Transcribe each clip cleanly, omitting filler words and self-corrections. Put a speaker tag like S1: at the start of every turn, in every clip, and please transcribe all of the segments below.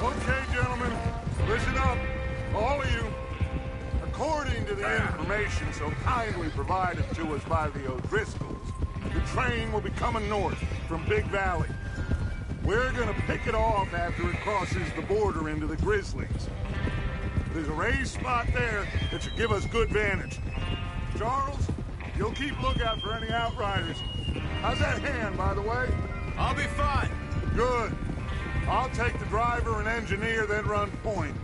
S1: Okay, gentlemen, listen up, all of you. According to the information so kindly provided to us by the O'Driscolls, the train will be coming north from Big Valley. We're gonna pick it off after it crosses the border into the Grizzlies. There's a raised spot there that should give us good vantage. Charles, you'll keep lookout for any outriders. How's that hand, by the way?
S2: I'll be fine.
S1: Good. I'll take the driver and engineer, then run point.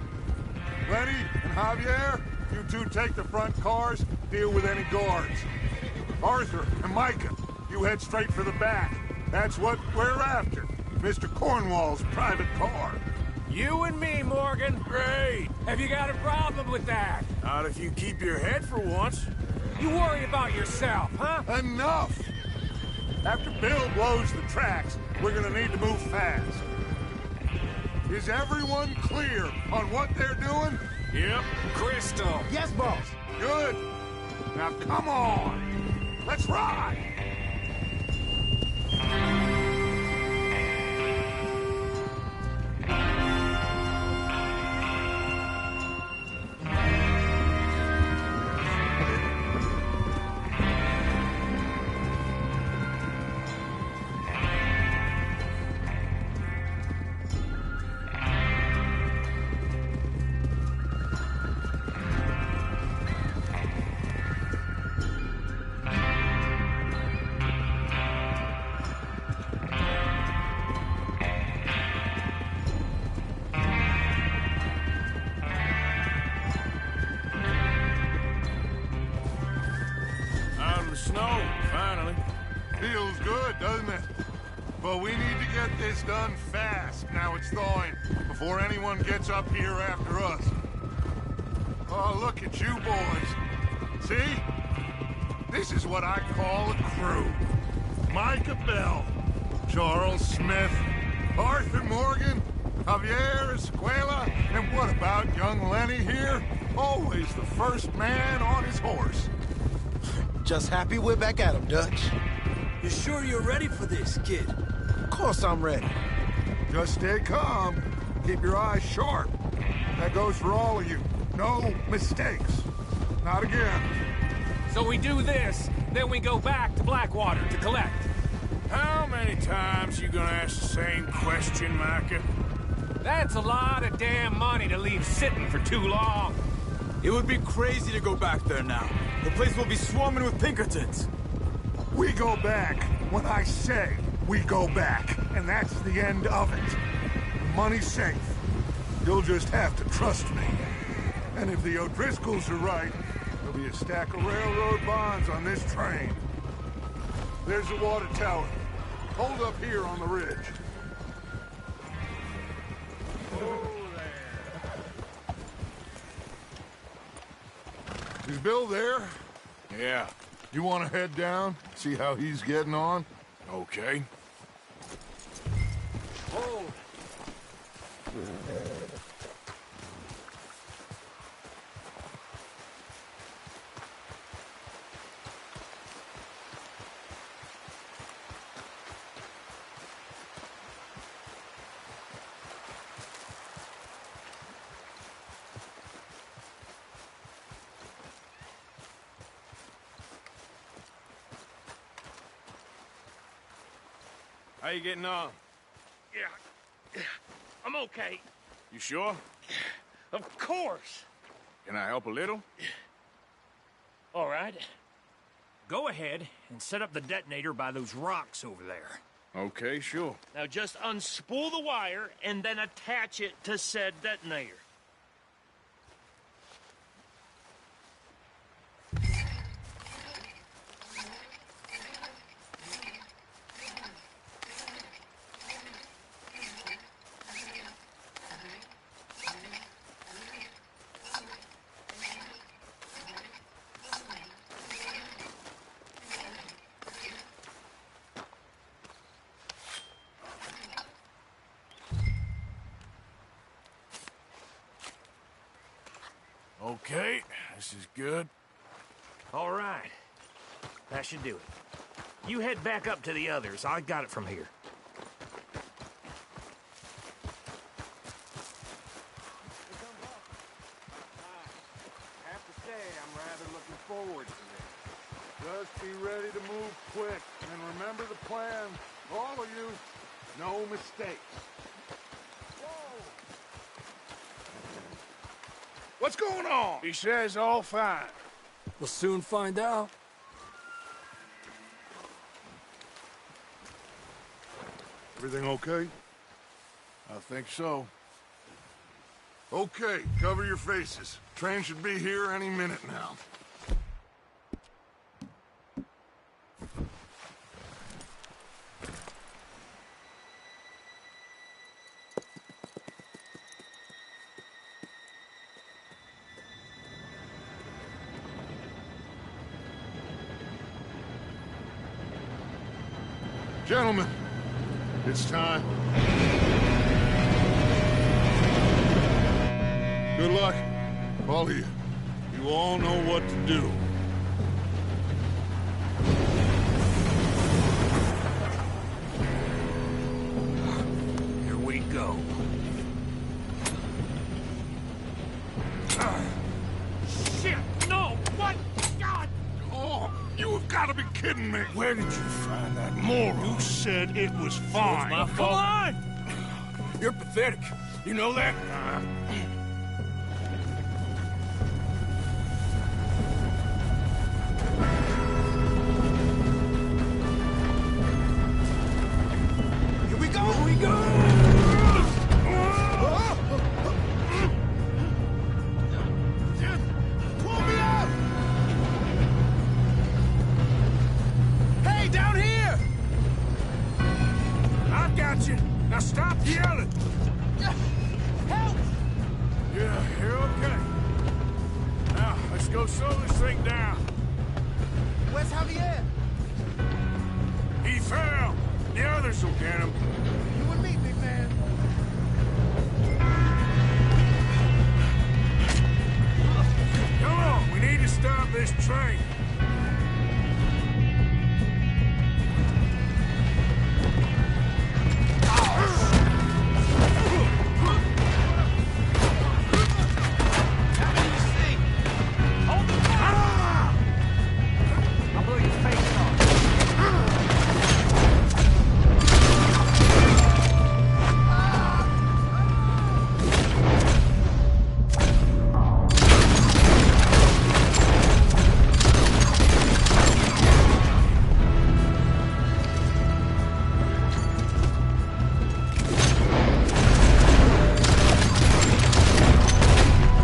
S1: Lenny and Javier, you two take the front cars, deal with any guards. Arthur and Micah, you head straight for the back. That's what we're after. Mr. Cornwall's private car.
S3: You and me, Morgan.
S2: Great.
S3: Have you got a problem with that?
S2: Not if you keep your head for once.
S3: You worry about yourself, huh?
S1: Enough! After Bill blows the tracks, we're gonna need to move fast. Is everyone clear on what they're doing?
S2: Yep.
S3: Crystal.
S4: Yes, boss.
S1: Good. Now come on. Let's ride.
S2: Snow, finally.
S1: Feels good, doesn't it? But we need to get this done fast, now it's thawing, before anyone gets up here after us. Oh, look at you boys. See? This is what I call a crew. Micah Bell, Charles Smith, Arthur Morgan, Javier Escuela, and what about young Lenny here? Always the first man on his horse.
S4: Just happy we're back at 'em, Dutch.
S5: You sure you're ready for this, kid?
S4: Of course I'm ready.
S1: Just stay calm. Keep your eyes sharp. That goes for all of you. No mistakes. Not again.
S3: So we do this, then we go back to Blackwater to collect.
S2: How many times you gonna ask the same question, Micah?
S3: That's a lot of damn money to leave sitting for too long.
S5: It would be crazy to go back there now. The place will be swarming with Pinkertons.
S1: We go back when I say we go back, and that's the end of it. The money's safe. You'll just have to trust me. And if the O'Driscolls are right, there'll be a stack of railroad bonds on this train. There's the water tower. Hold up here on the ridge. Is Bill there?
S2: Yeah.
S1: You want to head down, see how he's getting on?
S2: Okay.
S3: Oh.
S2: How you getting on?
S6: Yeah, I'm okay.
S2: You sure?
S6: Of course.
S2: Can I help a little?
S6: All right. Go ahead and set up the detonator by those rocks over there.
S2: Okay, sure.
S6: Now just unspool the wire and then attach it to said detonator.
S2: Okay, this is good.
S6: All right. That should do it. You head back up to the others. I got it from here.
S1: forward to this. Just be ready to move quick, and remember the plan. All of you, no mistakes.
S2: What's going on? He says all fine.
S7: We'll soon find out.
S1: Everything okay? I think so. Okay, cover your faces. Train should be here any minute now. Gentlemen, it's time. Good luck, all of you. You all know what to do.
S6: Here we go. Shit! No! What? God!
S1: Oh, you have got to be kidding me.
S2: Where did you find that moron? You said it was fine.
S6: my
S2: Come
S6: fault.
S2: on! You're pathetic. You know that?
S4: Here we go!
S2: Here we go!
S4: Pull me up! Hey, down here!
S2: I got you. Now stop yelling.
S4: Help!
S2: Yeah, you're okay. Now, let's go slow this thing down.
S4: Where's Javier?
S2: He fell. The others will get him.
S4: You and me, big man.
S2: Come on, we need to stop this train.
S3: I'll blow your face off.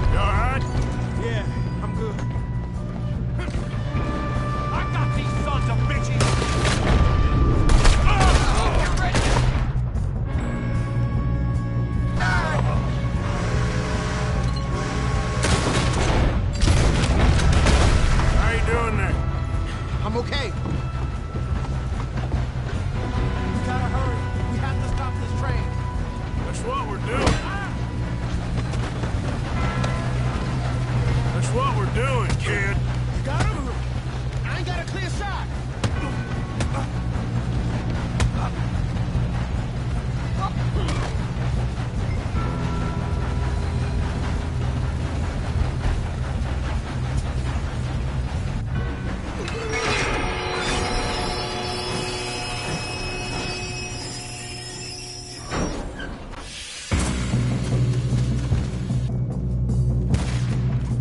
S2: You all right?
S4: Yeah, I'm good.
S3: I got these sons of bitches! Get ready!
S2: How you doing there?
S4: I'm okay. We gotta hurry. We have to stop this train.
S2: That's what we're doing. That's what we're doing, kid.
S4: You got him? I ain't got a clear shot.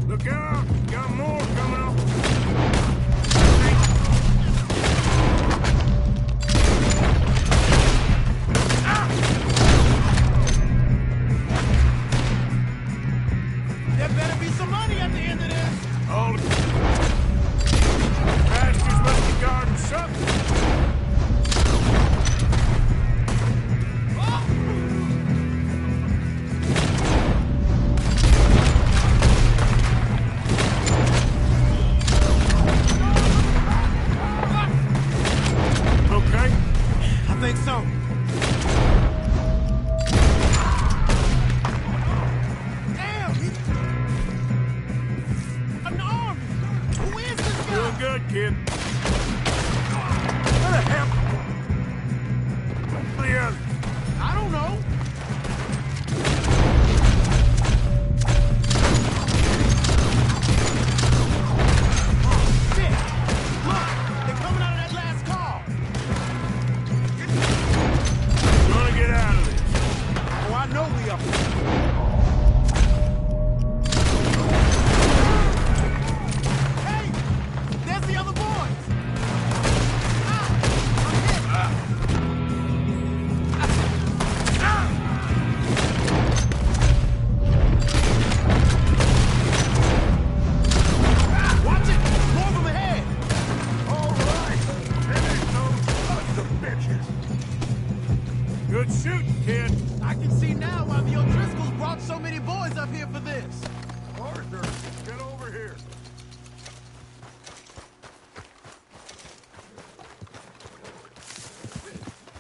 S2: Look out! Got more coming up.
S4: There better be some money at the end of this.
S2: All the bastards must be guarding something. Okay?
S4: I think so. Damn! An army! Who is this guy?
S2: Doing good, kid. Where the hell? The others.
S4: I don't know. Hey! There's the other boys! Ah! Watch it! More of them ahead!
S1: All right! Finish those sons of bitches!
S2: Good shooting, kid.
S4: I can see now why the O'Driscolls brought so many boys up here for this.
S1: Arthur, get over here.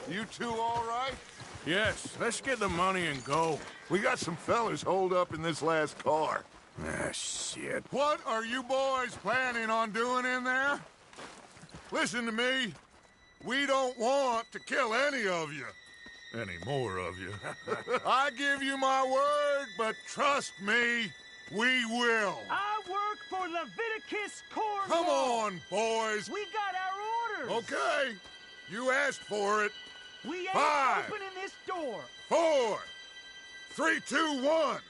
S1: You two all right?
S2: Yes, let's get the money and go.
S1: We got some fellas holed up in this last car.
S2: Ah, shit.
S1: What are you boys planning on doing in there? Listen to me. We don't want to kill any of you. Any more of you. I give you my word, but trust me, we will.
S8: I work for Leviticus Corps.
S1: Come on, boys.
S8: We got our orders.
S1: Okay. You asked for it.
S8: We ain't
S1: 5,
S8: opening this door.
S1: 4, 3, 2, 1.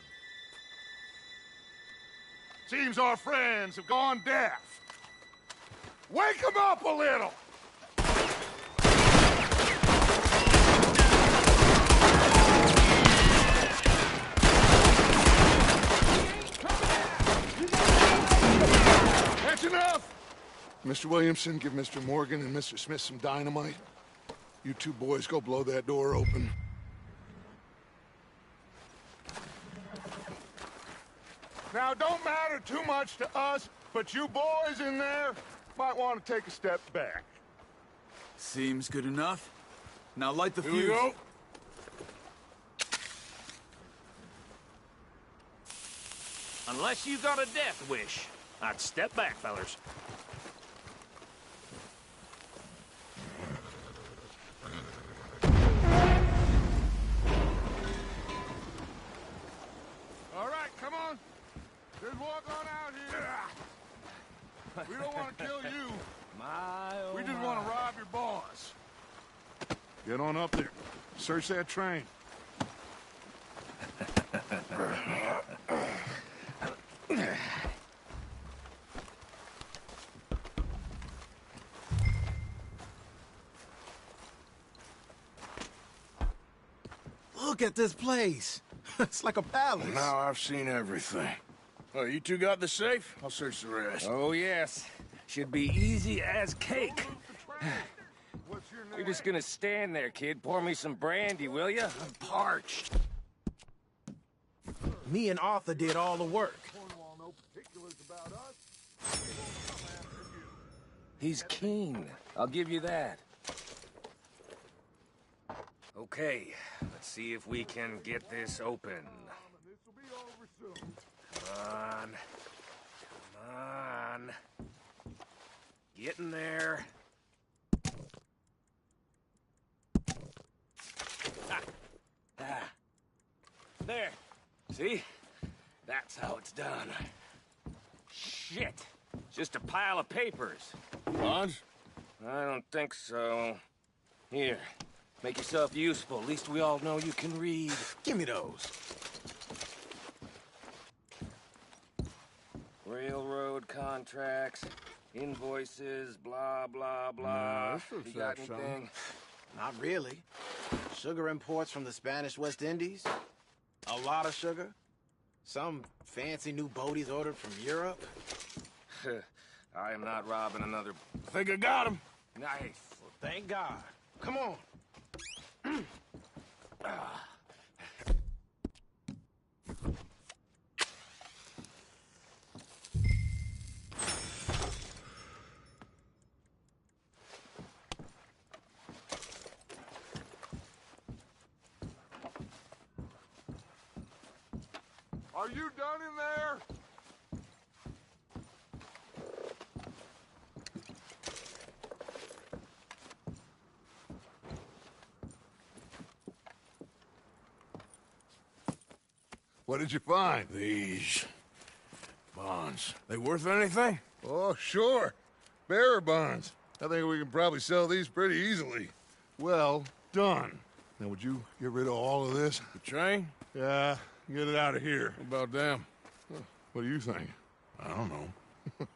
S1: Seems our friends have gone deaf. Wake them up a little. That's enough. Mr. Williamson, give Mr. Morgan and Mr. Smith some dynamite. You two boys go blow that door open. Now, don't matter too much to us, but you boys in there might want to take a step back.
S5: Seems good enough. Now light the
S2: Here we
S5: fuse.
S2: go.
S6: Unless you got a death wish, I'd step back, fellers.
S1: All right, come on. Just walk on out here. We don't want to kill you. We just want to rob your boss. Get on up there. Search that train.
S4: Look at this place. It's like a palace.
S2: Now I've seen everything. Oh, you two got the safe? I'll search the rest.
S3: Oh, yes. Should be easy as cake.
S1: What's your name?
S3: You're just gonna stand there, kid. Pour me some brandy, will ya? I'm parched.
S4: Me and Arthur did all the work.
S1: Cornwall know particulars about us.
S3: He's keen. I'll give you that. Okay, let's see if we can get this open.
S1: This will be over soon.
S3: Come on. Come on. Getting there. Ah. There. See? That's how it's done. Shit. Just a pile of papers.
S2: Bonds?
S3: I don't think so. Here. Make yourself useful. At least we all know you can read.
S4: Give me those.
S3: Railroad contracts, invoices, blah, blah, blah.
S2: this looks
S3: You got
S2: like something.
S3: anything?
S4: Not really. Sugar imports from the Spanish West Indies. A lot of sugar. Some fancy new boaties ordered from Europe.
S3: I am not robbing another...
S2: I think I got him.
S3: Nice.
S4: Well, thank God. Come on.
S1: Are you done in there? What did you find?
S2: These bonds. They worth anything?
S1: Oh, sure. Bearer bonds. I think we can probably sell these pretty easily. Well done. Now, would you get rid of all of this?
S2: The train?
S1: Yeah, get it out of here.
S2: What about them?
S1: What do you think? I don't know.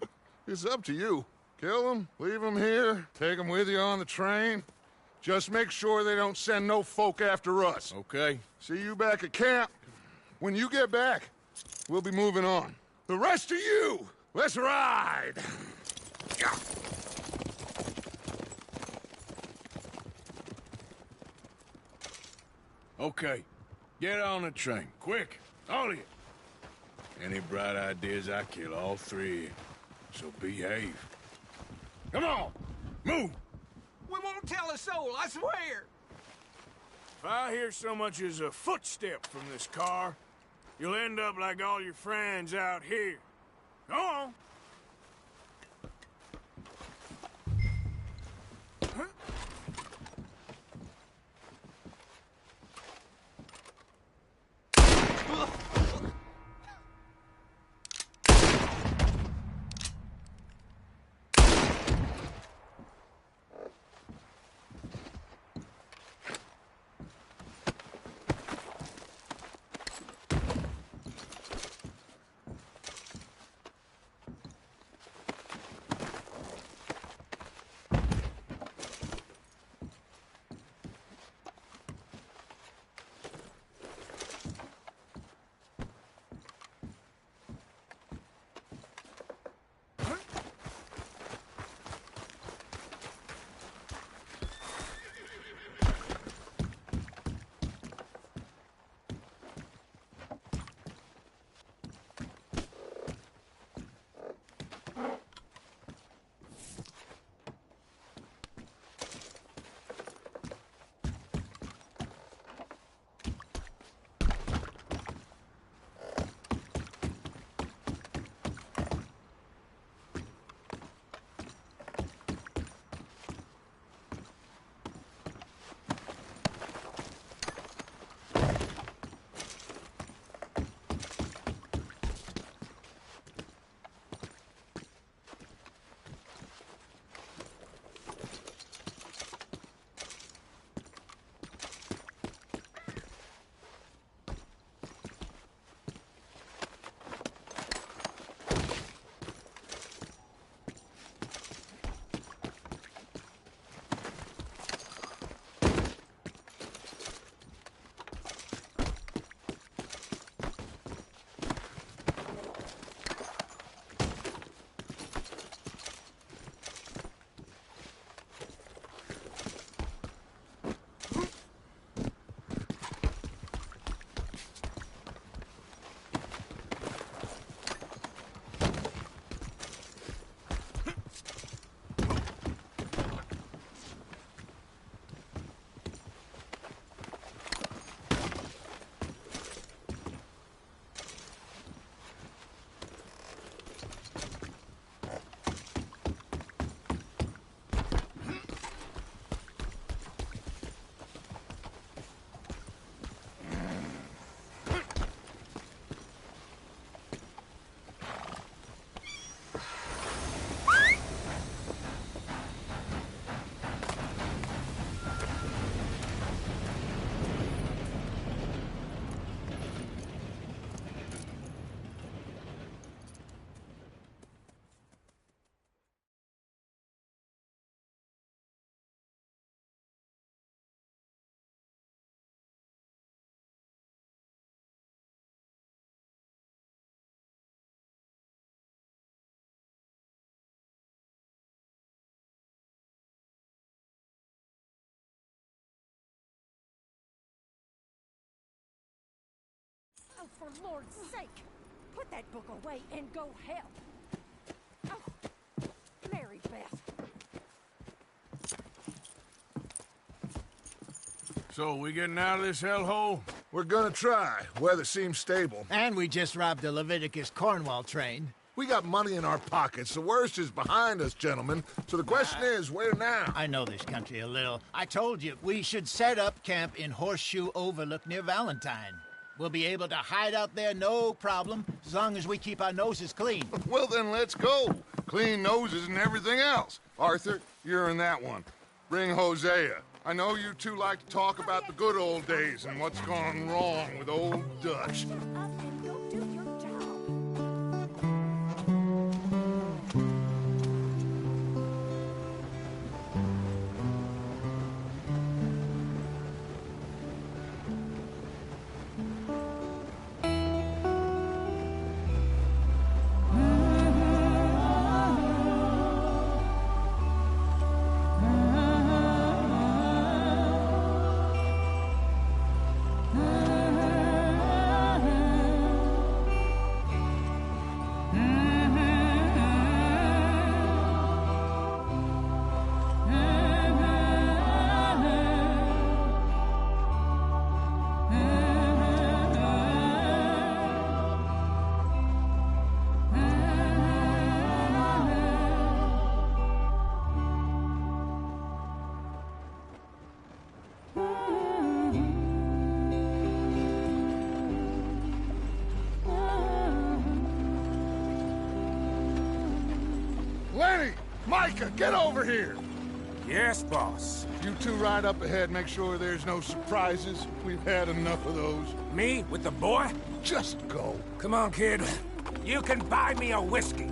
S1: It's up to you. Kill them, leave them here, take them with you on the train. Just make sure they don't send no folk after us.
S2: Okay.
S1: See you back at camp. When you get back, we'll be moving on. The rest of you, let's ride! Yeah.
S2: Okay. Get on the train. Quick. All of you. Any bright ideas, I kill all three of you. So behave. Come on! Move!
S5: We won't tell a soul, I swear!
S2: If I hear so much as a footstep from this car, you'll end up like all your friends out here. Go on!
S9: Oh, for Lord's sake! Put that book away and go help! Oh, Mary Beth.
S2: So, we getting out of this hellhole?
S1: We're gonna try. Weather seems stable.
S10: And we just robbed the Leviticus Cornwall train.
S1: We got money in our pockets. The worst is behind us, gentlemen. So the question is, where now?
S10: I know this country a little. I told you, we should set up camp in Horseshoe Overlook near Valentine. We'll be able to hide out there, no problem, as long as we keep our noses clean.
S1: Well, then let's go. Clean noses and everything else. Arthur, you're in that one. Bring Hosea. I know you two like to talk about the good old days and what's gone wrong with old Dutch.
S9: Shut up and go do your job.
S1: Lenny! Micah, get over here!
S6: Yes, boss.
S1: You two ride up ahead, make sure there's no surprises. We've had enough of those.
S6: Me with the boy?
S1: Just go.
S6: Come on, kid. You can buy me a whiskey.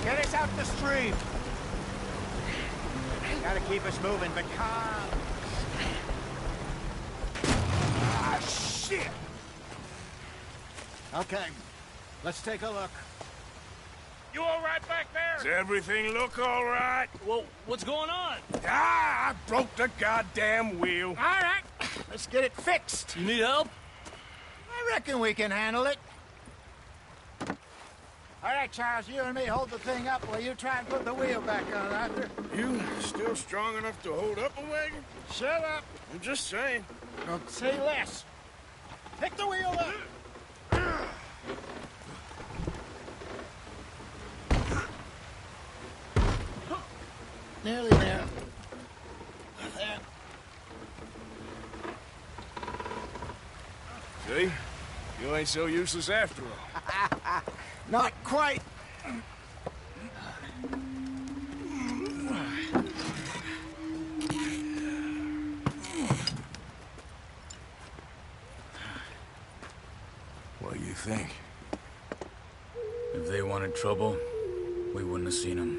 S10: Get us out the stream. Gotta keep us moving, but calm.
S6: Ah, shit!
S10: Okay, let's take a look.
S3: You all right back there?
S2: Does everything look all right?
S3: Well, what's going on?
S2: Ah, I broke the goddamn wheel.
S10: All right, let's get it fixed.
S3: You need help?
S10: I reckon we can handle it. All right, Charles, you and me hold the thing up while you try and put the wheel back on, Arthur.
S2: You still strong enough to hold up a wagon?
S10: Shut up.
S2: I'm just saying.
S10: Don't say less. Pick the wheel up. Nearly there. There.
S2: See? You ain't so useless after all.
S10: Not quite.
S2: What do you think?
S11: If they wanted trouble, we wouldn't have seen them.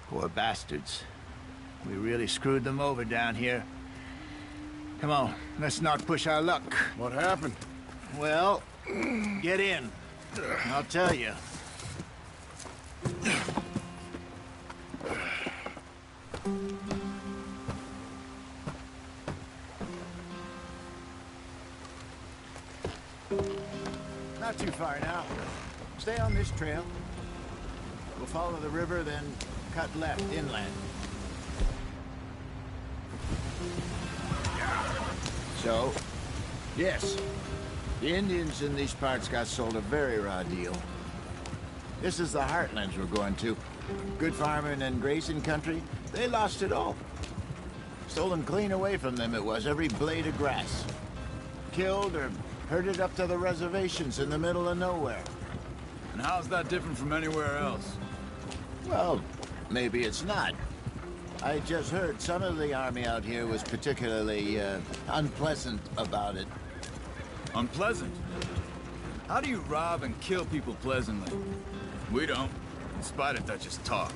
S10: Poor bastards. We really screwed them over down here. Come on, let's not push our luck.
S2: What happened?
S10: Well, get in. I'll tell you. Not too far now. Stay on this trail. We'll follow the river, then cut left inland. So, yes, the Indians in these parts got sold a very raw deal. This is the heartlands we're going to. Good farming and grazing country, they lost it all. Stolen clean away from them it was, every blade of grass. Killed or herded up to the reservations in the middle of nowhere.
S5: And how's that different from anywhere else?
S10: Well, maybe it's not. I just heard some of the army out here was particularly, unpleasant about it.
S5: Unpleasant? How do you rob and kill people pleasantly? We don't, in spite of Dutch's talk.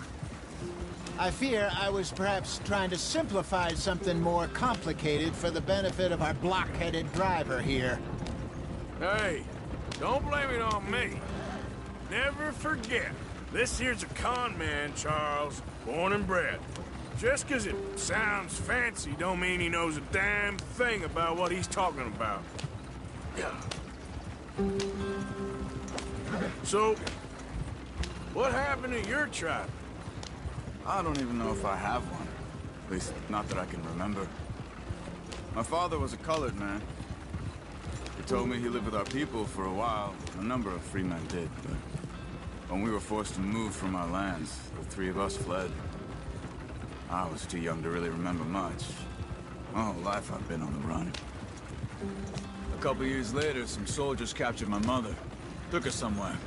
S10: I fear I was perhaps trying to simplify something more complicated for the benefit of our block-headed driver here.
S2: Hey, don't blame it on me. Never forget, this here's a con man, Charles, born and bred. Just 'cause it sounds fancy don't mean he knows a damn thing about what he's talking about. So, what happened to your tribe?
S5: I don't even know if I have one. At least, not that I can remember. My father was a colored man. He told me he lived with our people for a while. A number of free men did, but when we were forced to move from our lands, the three of us fled. I was too young to really remember much. My whole life I've been on the run. A couple years later, some soldiers captured my mother. Took her somewhere.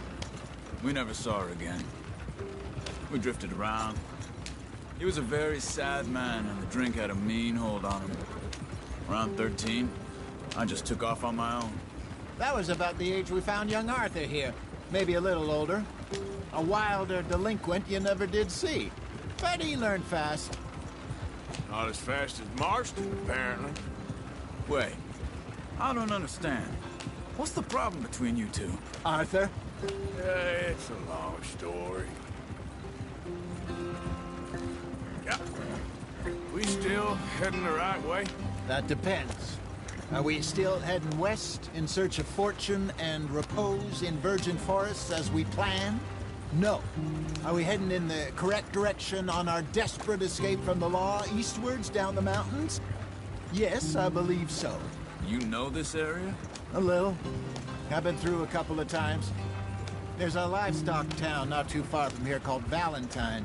S5: We never saw her again. We drifted around. He was a very sad man, and the drink had a mean hold on him. Around 13, I just took off on my own.
S10: That was about the age we found young Arthur here. Maybe a little older. A wilder delinquent you never did see. But he learned fast.
S2: Not as fast as Marston, apparently.
S5: Wait, I don't understand. What's the problem between you two?
S10: Arthur?
S2: It's a long story. Yeah. We still heading the right way?
S10: That depends. Are we still heading west in search of fortune and repose in virgin forests as we planned? No. Are we heading in the correct direction on our desperate escape from the law eastwards down the mountains? Yes, I believe so.
S5: You know this area?
S10: A little. I've been through a couple of times. There's a livestock town not too far from here called Valentine.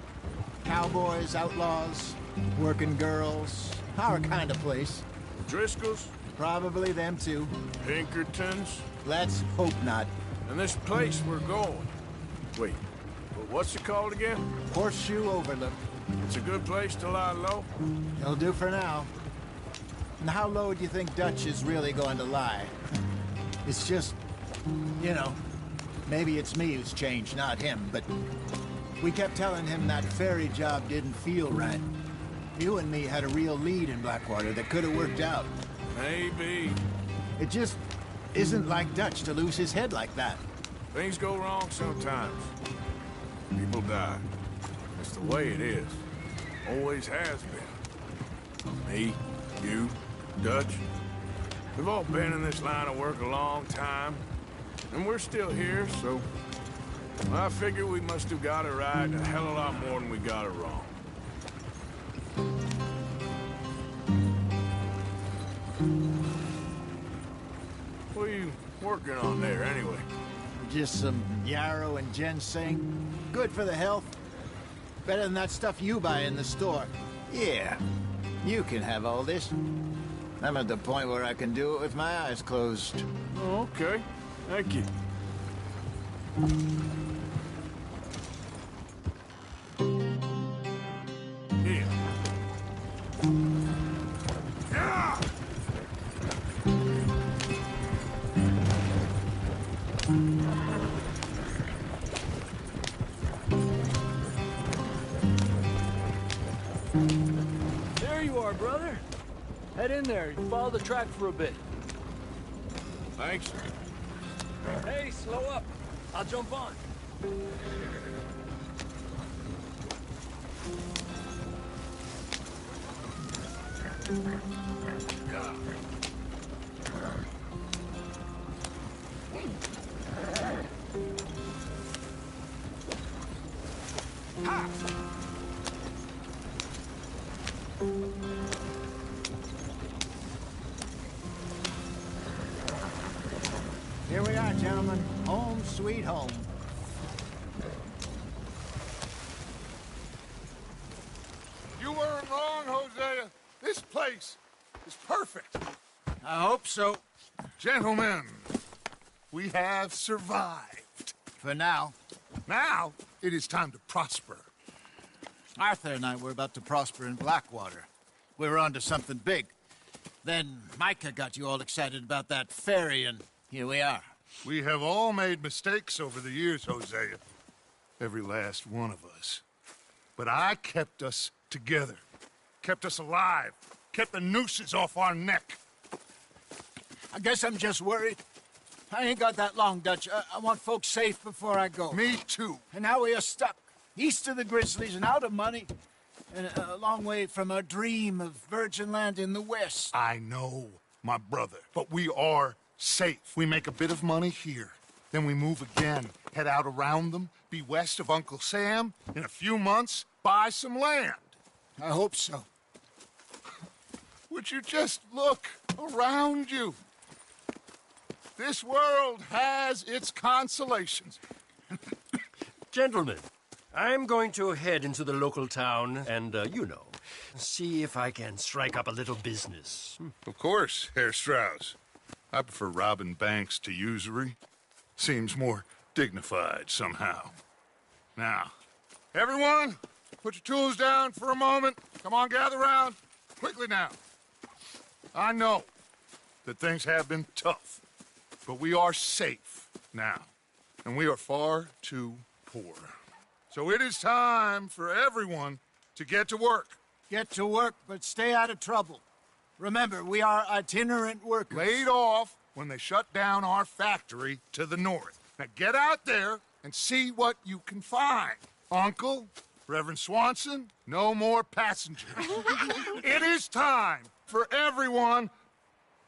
S10: Cowboys, outlaws, working girls, our kind of place.
S2: Driscolls?
S10: Probably them too.
S2: Pinkertons?
S10: Let's hope not.
S2: And this place we're going. Wait, but what's it called again?
S10: Horseshoe Overlook.
S2: It's a good place to lie low?
S10: It'll do for now. And how low do you think Dutch is really going to lie? It's just, you know, maybe it's me who's changed, not him, but we kept telling him that ferry job didn't feel right. You and me had a real lead in Blackwater that could have worked out.
S2: Maybe.
S10: It just isn't like Dutch to lose his head like that.
S2: Things go wrong sometimes. People die. It's the way it is. Always has been. Me, you, Dutch. We've all been in this line of work a long time. And we're still here, so... I figure we must have got it right a hell of a lot more than we got it wrong. What are you working on there, anyway?
S10: Just some yarrow and ginseng. Good for the health. Better than that stuff you buy in the store. Yeah, you can have all this. I'm at the point where I can do it with my eyes closed.
S2: Oh, okay. Thank you. Here. Yeah!
S7: There you are, brother. Head in there. Follow the track for a bit.
S2: Thanks.
S7: Hey, slow up. I'll jump on.
S10: Here we are, gentlemen. Home sweet home.
S1: You weren't wrong, Hosea. This place is perfect.
S10: I hope so.
S1: Gentlemen, we have survived.
S10: For now.
S1: Now, it is time to prosper.
S10: Arthur and I were about to prosper in Blackwater. We were onto something big. Then Micah got you all excited about that ferry, and here we are.
S1: We have all made mistakes over the years, Hosea. Every last one of us. But I kept us together. Kept us alive. Kept the nooses off our neck.
S10: I guess I'm just worried. I ain't got that long, Dutch. I want folks safe before I go.
S1: Me too.
S10: And now we are stuck, east of the Grizzlies and out of money, and a long way from our dream of virgin land in the west.
S1: I know, my brother, but we are safe. We make a bit of money here. Then we move again, head out around them, be west of Uncle Sam. In a few months, buy some land.
S10: I hope so.
S1: Would you just look around you? This world has its consolations.
S12: Gentlemen, I'm going to head into the local town and, see if I can strike up a little business.
S1: Of course, Herr Strauss. I prefer robbing banks to usury. Seems more dignified somehow. Now, everyone, put your tools down for a moment. Come on, gather round. Quickly now. I know that things have been tough, but we are safe now, and we are far too poor. So it is time for everyone to get to work.
S10: Get to work, but stay out of trouble. Remember, we are itinerant workers.
S1: Laid off when they shut down our factory to the north. Now get out there and see what you can find. Uncle, Reverend Swanson, no more passengers. It is time for everyone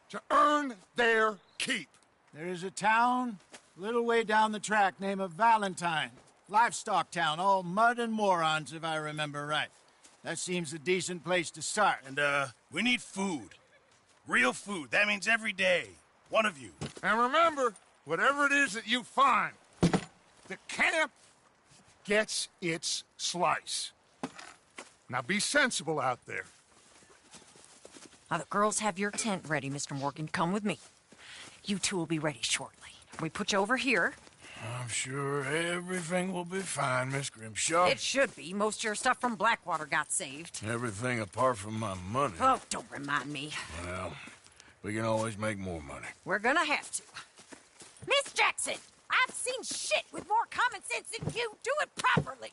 S1: to earn their keep.
S10: There is a town a little way down the track named Valentine. Livestock town, all mud and morons, if I remember right. That seems a decent place to start.
S2: And, we need food. Real food. That means every day. One of you.
S1: And remember, whatever it is that you find, the camp gets its slice. Now be sensible out there.
S13: Now, the girls have your tent ready, Mr. Morgan. Come with me. You two will be ready shortly. We put you over here.
S2: I'm sure everything will be fine, Miss Grimshaw.
S13: It should be. Most of your stuff from Blackwater got saved.
S2: Everything apart from my money.
S13: Oh, don't remind me.
S2: Well, we can always make more money.
S13: We're gonna have to. Miss Jackson, I've seen shit with more common sense than you. Do it properly.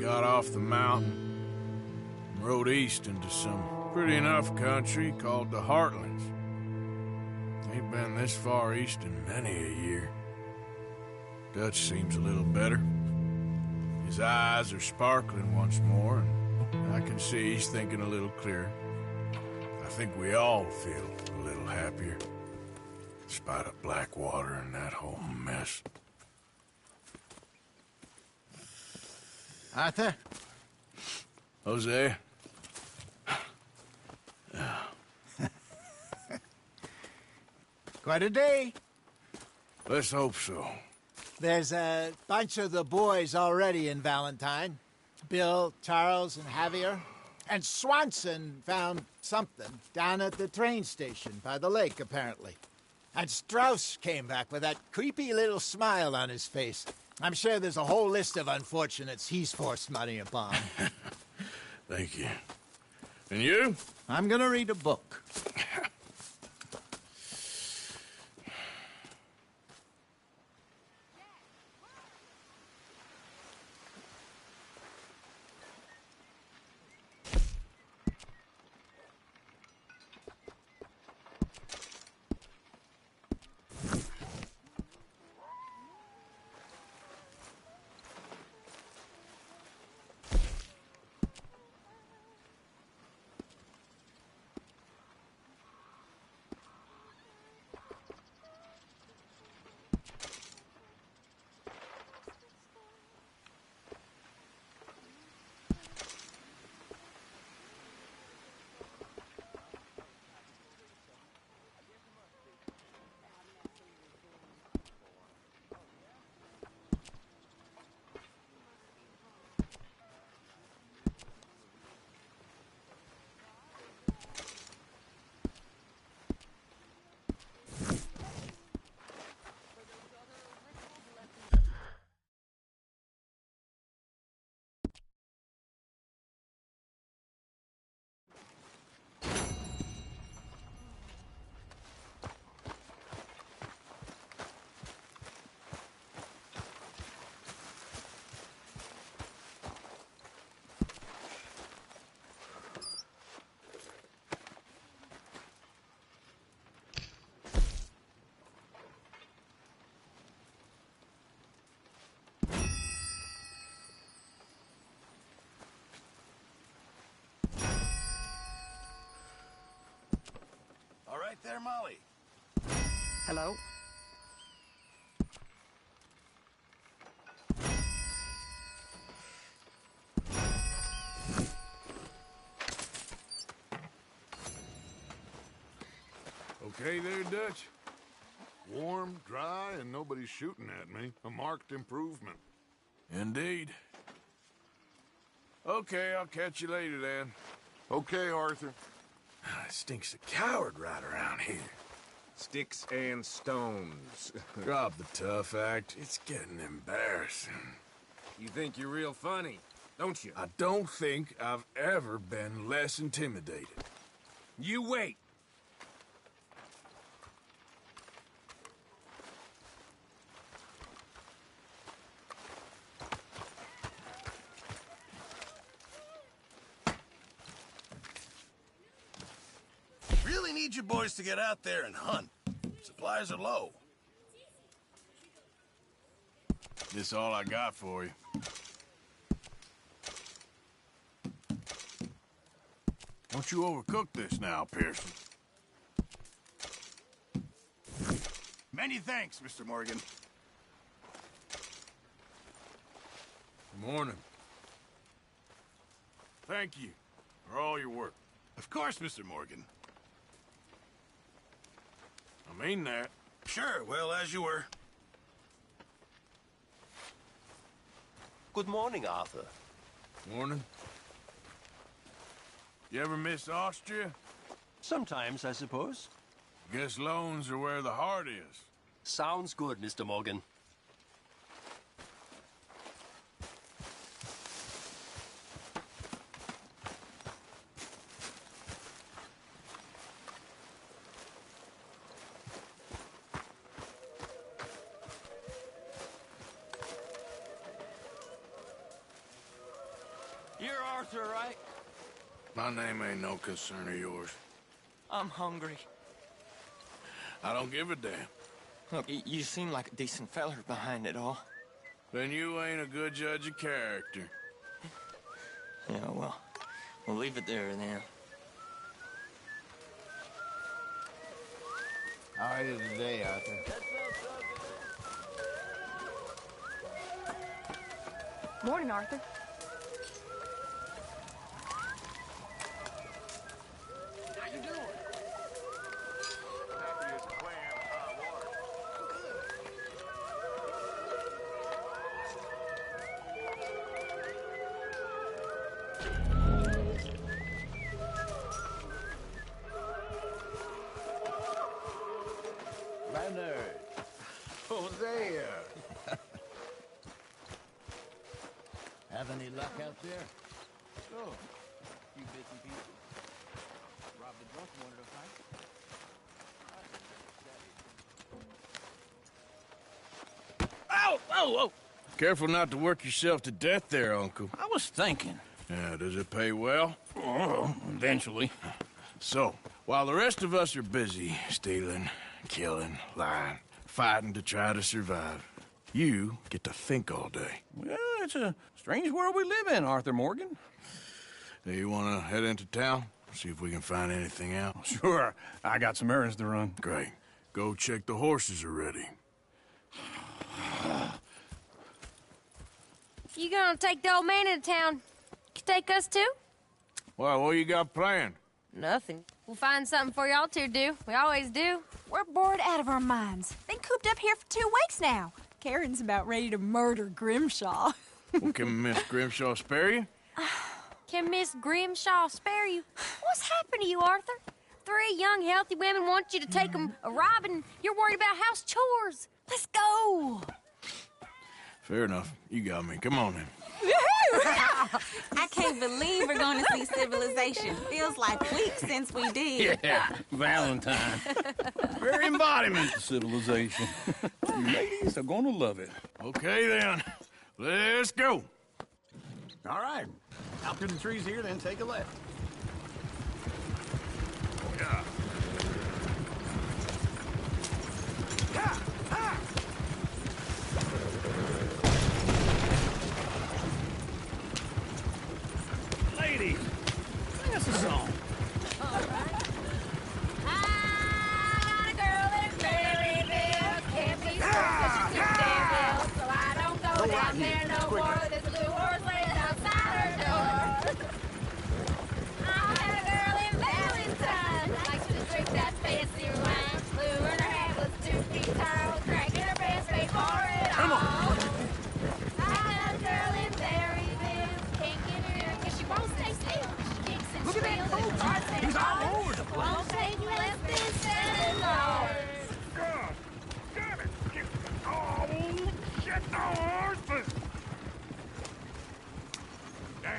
S2: Got off the mountain and rode east into some pretty enough country called the Heartlands. Ain't been this far east in many a year. Dutch seems a little better. His eyes are sparkling once more, and I can see he's thinking a little clearer. I think we all feel a little happier, in spite of Blackwater and that whole mess.
S10: Arthur?
S2: Jose?
S10: Quite a day.
S2: Let's hope so.
S10: There's a bunch of the boys already in Valentine. Bill, Charles, and Javier. And Swanson found something down at the train station by the lake, apparently. And Strauss came back with that creepy little smile on his face. I'm sure there's a whole list of unfortunates he's forced money upon.
S2: Thank you. And you?
S10: I'm gonna read a book.
S14: there, Molly?
S13: Hello?
S1: Okay there, Dutch? Warm, dry, and nobody's shooting at me. A marked improvement.
S2: Indeed. Okay, I'll catch you later then.
S1: Okay, Arthur.
S2: It stinks of coward right around here.
S3: Sticks and stones.
S2: Drop the tough act. It's getting embarrassing.
S3: You think you're real funny, don't you?
S2: I don't think I've ever been less intimidated.
S3: You wait.
S14: Really need you boys to get out there and hunt. Supplies are low.
S2: This all I got for you. Don't you overcook this now, Pearson.
S14: Many thanks, Mr. Morgan.
S2: Good morning. Thank you for all your work.
S14: Of course, Mr. Morgan.
S2: I mean that.
S14: Sure, well, as you were.
S12: Good morning, Arthur.
S2: Morning. You ever miss Austria?
S12: Sometimes, I suppose.
S2: Guess loans are where the heart is.
S12: Sounds good, Mr. Morgan.
S15: You're Arthur, right?
S2: My name ain't no concern of yours.
S15: I'm hungry.
S2: I don't give a damn.
S15: Look, you seem like a decent feller behind it all.
S2: Then you ain't a good judge of character.
S15: Yeah, well, we'll leave it there then.
S10: How are you today, Arthur?
S16: Morning, Arthur.
S15: How you doing?
S1: Happy as a clam in hot water.
S10: Leonard. Hosea. Have any luck out there? Oh, few bits and pieces. Robbed the drunk one at a fight.
S2: Ow! Oh, oh! Careful not to work yourself to death there, Uncle.
S17: I was thinking.
S2: Yeah, does it pay well?
S17: Oh, eventually.
S2: So, while the rest of us are busy stealing, killing, lying, fighting to try to survive, you get to think all day.
S17: Well, it's a strange world we live in, Arthur Morgan.
S2: Hey, you want to head into town? See if we can find anything out?
S17: Sure. I got some errands to run.
S2: Great. Go check the horses are ready.
S18: You gonna take the old man into town? You take us too?
S2: Well, what you got planned?
S18: Nothing. We'll find something for y'all to do. We always do.
S19: We're bored out of our minds. Been cooped up here for 2 weeks now. Karen's about ready to murder Grimshaw.
S2: Well, can Miss Grimshaw spare you?
S18: Can Miss Grimshaw spare you? What's happened to you, Arthur? 3 young, healthy women want you to take them a robbing. You're worried about house chores. Let's go.
S2: Fair enough. You got me. Come on, then.
S19: I can't believe we're going to see civilization. Feels like weeks since we did.
S17: Yeah, Valentine. Very embodiment of civilization. You ladies are gonna love it.
S2: Okay, then. Let's go.
S14: All right. Out through the trees here, then take a left.
S2: Yeah.
S17: Ladies, sing us a song.
S18: I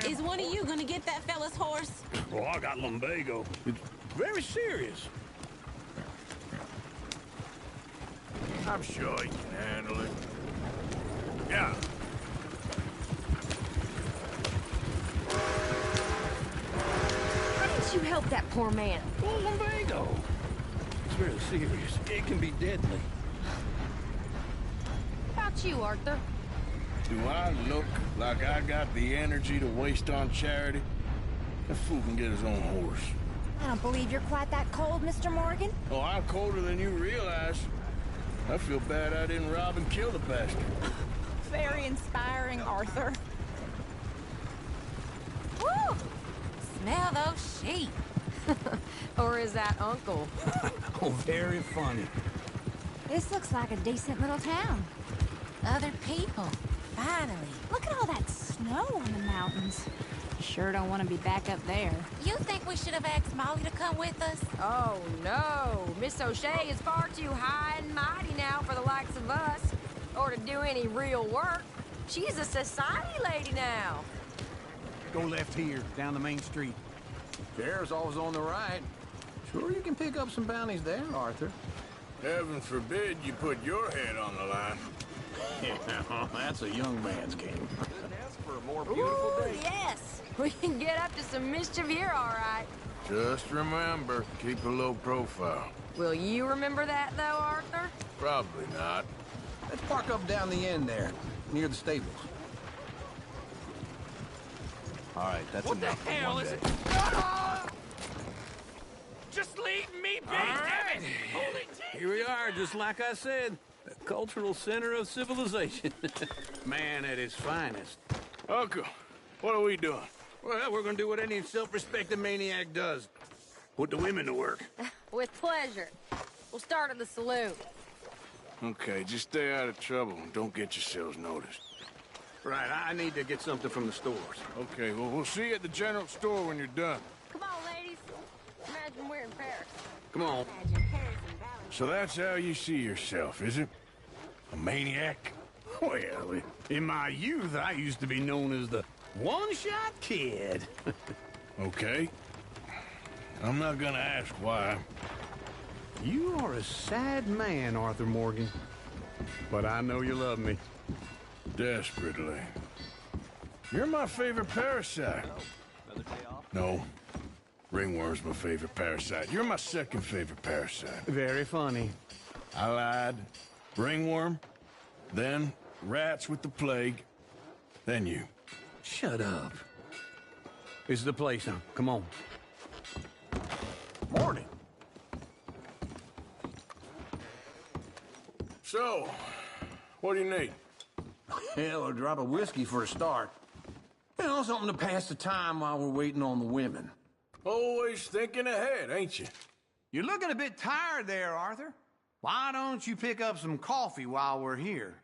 S19: Is one of you gonna get that fella's horse?
S17: Oh, I got lumbago. It's very serious.
S2: I'm sure he can handle it. Yeah.
S9: Why didn't you help that poor man?
S17: Oh, lumbago. It's very serious. It can be deadly.
S18: How about you, Arthur?
S2: Do I look like I got the energy to waste on charity? That fool can get his own horse.
S9: I don't believe you're quite that cold, Mr. Morgan.
S2: Oh, I'm colder than you realize. I feel bad I didn't rob and kill the bastard.
S19: Very inspiring, Arthur.
S13: Woo! Smell those sheep.
S18: Or is that Uncle?
S17: Oh, very funny.
S9: This looks like a decent little town.
S13: Other people. Finally.
S9: Look at all that snow on the mountains. Sure don't want to be back up there.
S13: You think we should have asked Molly to come with us?
S18: Oh, no. Miss O'Shea is far too high and mighty now for the likes of us. Or to do any real work. She's a society lady now.
S20: Go left here, down the main street. Sheriff's always on the right. Sure you can pick up some bounties there, Arthur.
S2: Heaven forbid you put your head on the line.
S20: Yeah, that's a young man's game.
S12: Ask for a more beautiful
S18: Ooh,
S12: day.
S18: yes. We can get up to some mischief here, all right.
S2: Just remember, keep a low profile.
S18: Will you remember that, though, Arthur?
S2: Probably not.
S20: Let's park up down the end there, near the stables.
S12: All right, that's
S6: What the
S12: enough for
S6: hell
S12: one
S6: is
S12: day.
S6: it? Ah! Just leave me be, damn it! Holy
S17: Here we are, just like I said. The cultural center of civilization.
S20: Man at his finest.
S2: Uncle, what are we doing?
S20: Well, we're gonna do what any self-respecting maniac does. Put the women to work.
S18: With pleasure. We'll start at the saloon.
S2: Okay, just stay out of trouble and don't get yourselves noticed.
S20: Right, I need to get something from the stores.
S2: Okay, well, we'll see you at the general store when you're done.
S18: Come on, ladies. Imagine we're in Paris.
S20: Come on.
S2: So that's how you see yourself, is it? A maniac?
S20: Well, in my youth, I used to be known as the one-shot kid.
S2: Okay. I'm not gonna ask why.
S20: You are a sad man, Arthur Morgan. But I know you love me.
S2: Desperately. You're my favorite parasite. No. Ringworm's my favorite parasite. You're my second favorite parasite.
S20: Very funny.
S2: I lied. Ringworm. Then rats with the plague. Then you.
S20: Shut up. This is the place now. Come on.
S2: Morning. So, what do you need?
S20: Hell, a drop of whiskey for a start. You know, something to pass the time while we're waiting on the women.
S2: Always thinking ahead, ain't you?
S20: You're looking a bit tired there, Arthur. Why don't you pick up some coffee while we're here?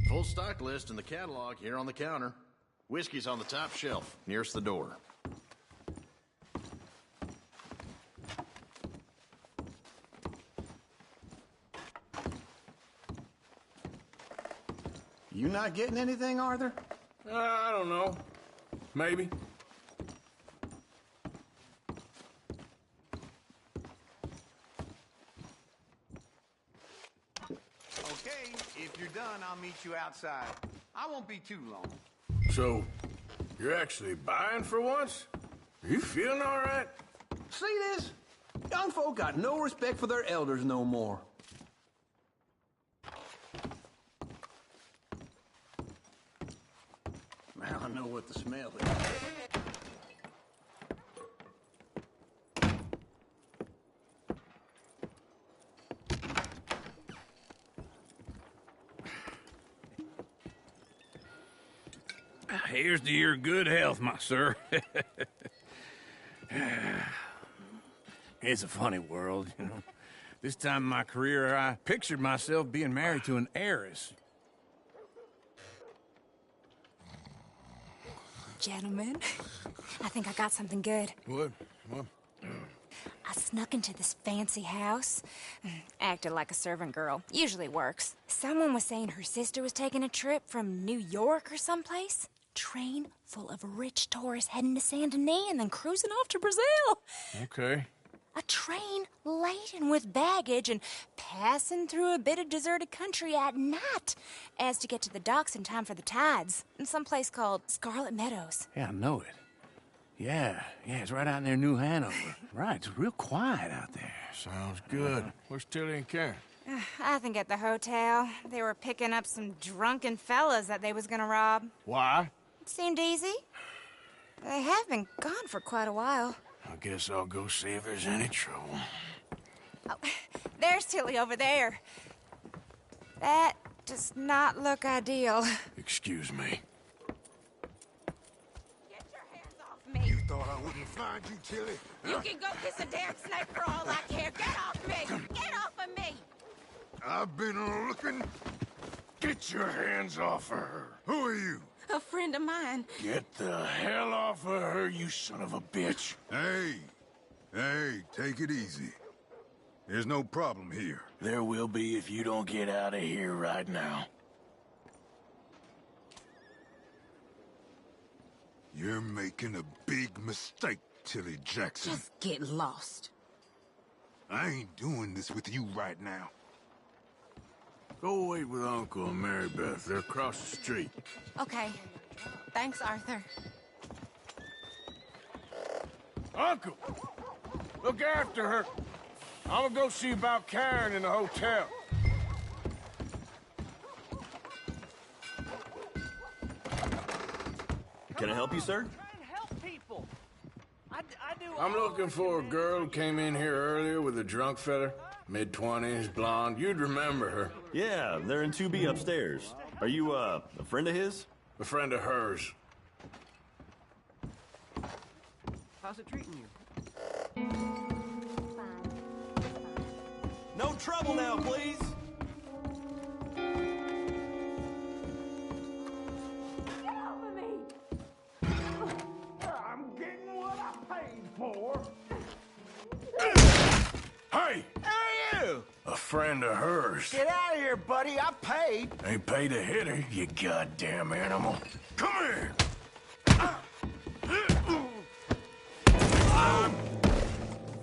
S21: Full stock list in the catalog here on the counter. Whiskey's on the top shelf, nearest the door.
S20: You not getting anything, Arthur?
S2: I don't know. Maybe.
S20: Okay, if you're done, I'll meet you outside. I won't be too long.
S2: So, you're actually buying for once? Are you feeling all right?
S20: See this? Young folk got no respect for their elders no more. Now I know what the smell is.
S17: Here's to your good health, my sir. It's a funny world, you know. This time in my career, I pictured myself being married to an heiress.
S9: Gentlemen, I think I got something good.
S2: What? What?
S9: I snuck into this fancy house. Acted like a servant girl. Usually works. Someone was saying her sister was taking a trip from New York or someplace.
S13: Train full of rich tourists heading to Saint Denis and then cruising off to Brazil.
S2: Okay.
S13: A train laden with baggage and passing through a bit of deserted country at night as to get to the docks in time for the tides in some place called Scarlet Meadows.
S20: Yeah, I know it. Yeah, it's right out near New Hanover. Right, it's real quiet out there.
S2: Sounds good. Where's Tilly and Karen?
S13: I think at the hotel. They were picking up some drunken fellas that they was gonna rob.
S2: Why?
S13: It seemed easy. They have been gone for quite a while.
S2: I guess I'll go see if there's any trouble.
S13: Oh, there's Tilly over there. That does not look ideal.
S2: Excuse me.
S13: Get your hands off me.
S1: You thought I wouldn't find you, Tilly?
S13: You can go kiss a damn snake for all I care. Get off me! Get off of me!
S1: I've been looking.
S2: Get your hands off of her.
S1: Who are you?
S19: A friend of mine.
S2: Get the hell off of her, you son of a bitch.
S1: Hey, take it easy. There's no problem here.
S2: There will be if you don't get out of here right now.
S1: You're making a big mistake, Tilly Jackson.
S19: Just get lost.
S1: I ain't doing this with you right now.
S2: Go wait with Uncle and Mary Beth. They're across the street.
S19: Okay. Thanks, Arthur.
S2: Uncle! Look after her. I'm gonna go see about Karen in the hotel.
S8: Can I help you, sir?
S2: I'm looking for a girl who came in here earlier with a drunk fella. Mid-20s, blonde. You'd remember her.
S8: Yeah, they're in 2B upstairs. Are you, a friend of his?
S2: A friend of hers.
S12: How's it treating you?
S8: No trouble now, please.
S9: Get off of me!
S2: I'm getting what I paid for. Hey!
S4: Who are you?
S2: A friend of hers.
S4: Get out of here, buddy. I paid.
S2: Ain't paid to hit her, you goddamn animal. Come here!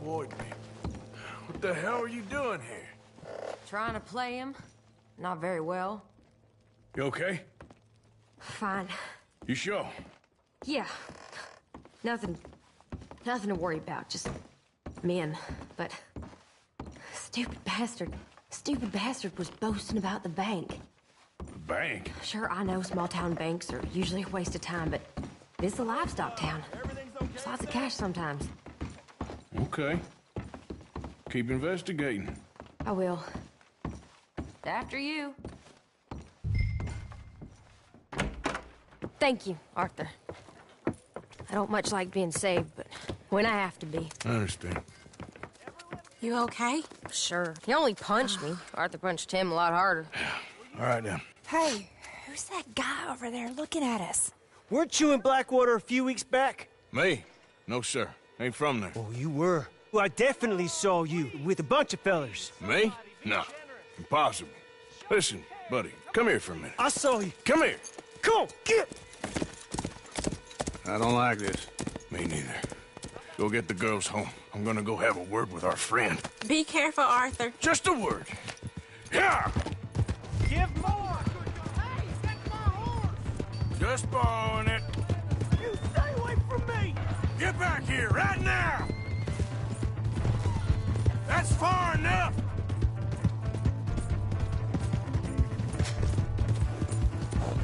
S2: Avoid me. What the hell are you doing here?
S22: Trying to play him. Not very well.
S2: You okay?
S22: Fine.
S2: You sure?
S22: Yeah. Nothing to worry about. Just men. But stupid bastard was boasting about the bank.
S2: The bank?
S22: Sure, I know small town banks are usually a waste of time, but this is a livestock town. There's lots of cash sometimes.
S2: Okay. Keep investigating.
S22: I will. After you. Thank you, Arthur. I don't much like being saved, but when I have to be.
S2: I understand.
S22: You okay? Sure. He only punched me. Arthur punched him a lot harder.
S2: All right, then.
S13: Hey, who's that guy over there looking at us?
S23: Weren't you in Blackwater a few weeks back?
S2: Me? No, sir. Ain't from there.
S23: Oh, you were. Well, I definitely saw you with a bunch of fellers.
S2: Me? No. Impossible. Listen, buddy, come here for a minute.
S23: I saw you.
S2: Come here.
S23: Come on, get!
S2: I don't like this. Me neither. Go get the girls home. I'm gonna go have a word with our friend.
S19: Be careful, Arthur.
S2: Just a word. Yeah!
S23: Give more!
S9: Hey, that's my horse!
S2: Just borrowing it.
S23: You stay away from me!
S2: Get back here, right now! That's far enough!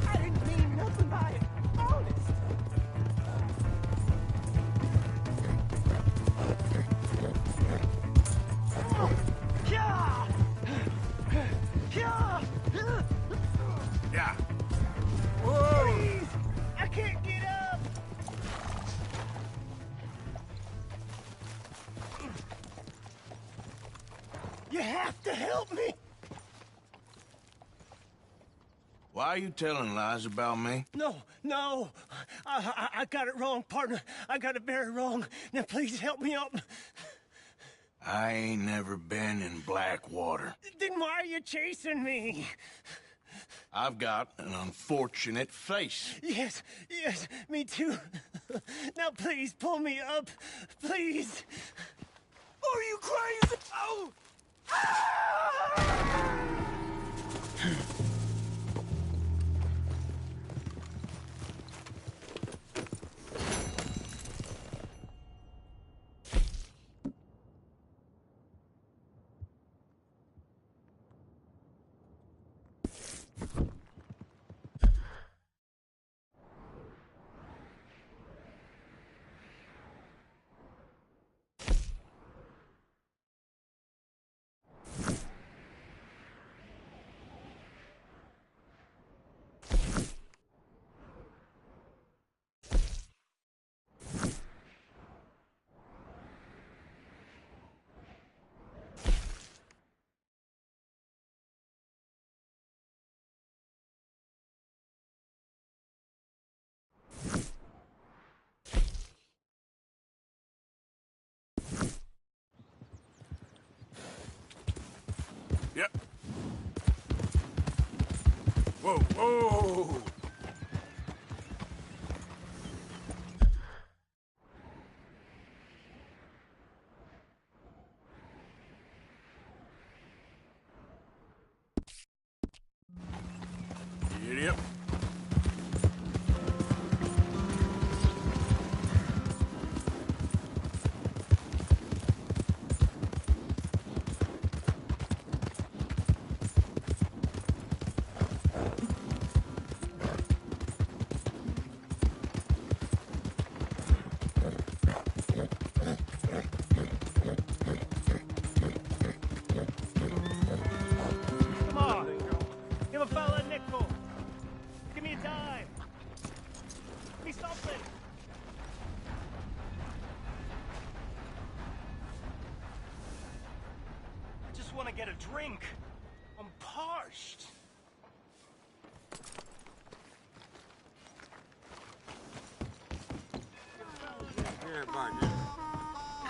S23: I didn't mean nothing by it. Honest. Yeah! Yeah!
S2: Yeah. Whoa!
S23: Please! I can't get up! You have to help me!
S2: Why are you telling lies about me?
S23: No. I got it wrong, partner. I got it very wrong. Now please help me up.
S2: I ain't never been in Blackwater.
S23: Then why are you chasing me?
S14: I've got an unfortunate face.
S23: Yes, yes, me too. Now please pull me up, please. Are you crazy? Oh!
S2: Yep. Whoa, whoa! Idiot.
S23: Come on. Give a fella a nickel. Give me a dime. Give me something. I just want to get a drink. I'm parched.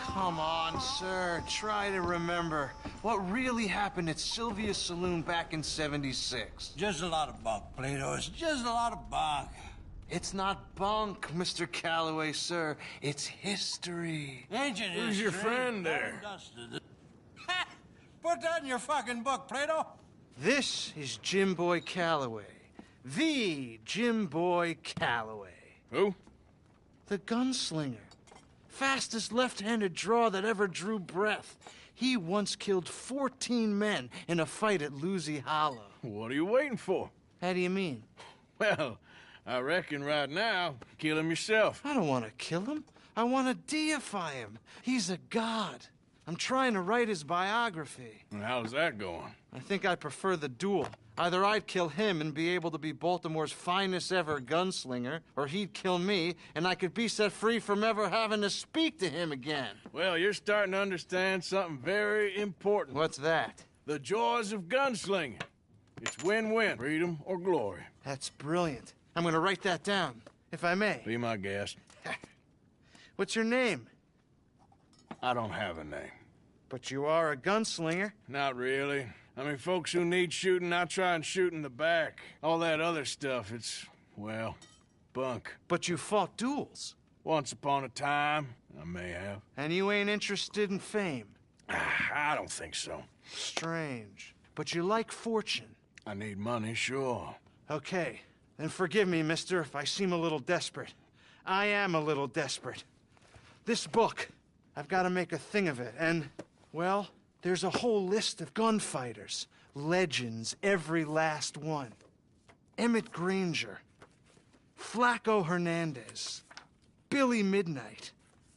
S4: Come on, sir. Try to remember what really happened at Sylvia's Saloon back in '76.
S5: Just a lot of bunk, Plato. It's just a lot of bunk.
S4: It's not bunk, Mr. Calloway, sir. It's history.
S5: Ancient
S2: Who's your
S5: history.
S2: friend there?
S5: Ha! Put that in your fucking book, Plato.
S4: This is Jim Boy Calloway. The Jim Boy Calloway.
S2: Who?
S4: The gunslinger. Fastest left-handed draw that ever drew breath. He once killed 14 men in a fight at Lucy Hollow.
S2: What are you waiting for?
S4: How do you mean?
S2: Well, I reckon right now, kill him yourself.
S4: I don't want to kill him. I want to deify him. He's a god. I'm trying to write his biography.
S2: And how's that going?
S4: I think I prefer the duel. Either I'd kill him and be able to be Baltimore's finest ever gunslinger, or he'd kill me and I could be set free from ever having to speak to him again.
S2: Well, you're starting to understand something very important.
S4: What's that?
S2: The joys of gunslinging. It's win-win, freedom or glory.
S4: That's brilliant. I'm gonna write that down, if I may.
S2: Be my guest.
S4: What's your name?
S2: I don't have a name.
S4: But you are a gunslinger.
S2: Not really. I mean, folks who need shooting, I try and shoot in the back. All that other stuff, it's, well, bunk.
S4: But you fought duels.
S2: Once upon a time, I may have.
S4: And you ain't interested in fame.
S2: I don't think so.
S4: Strange. But you like fortune.
S2: I need money, sure.
S4: Okay. Then forgive me, mister, if I seem a little desperate. I am a little desperate. This book, I've got to make a thing of it, and, well, there's a whole list of gunfighters. Legends, every last one. Emmett Granger. Flaco Hernandez. Billy Midnight.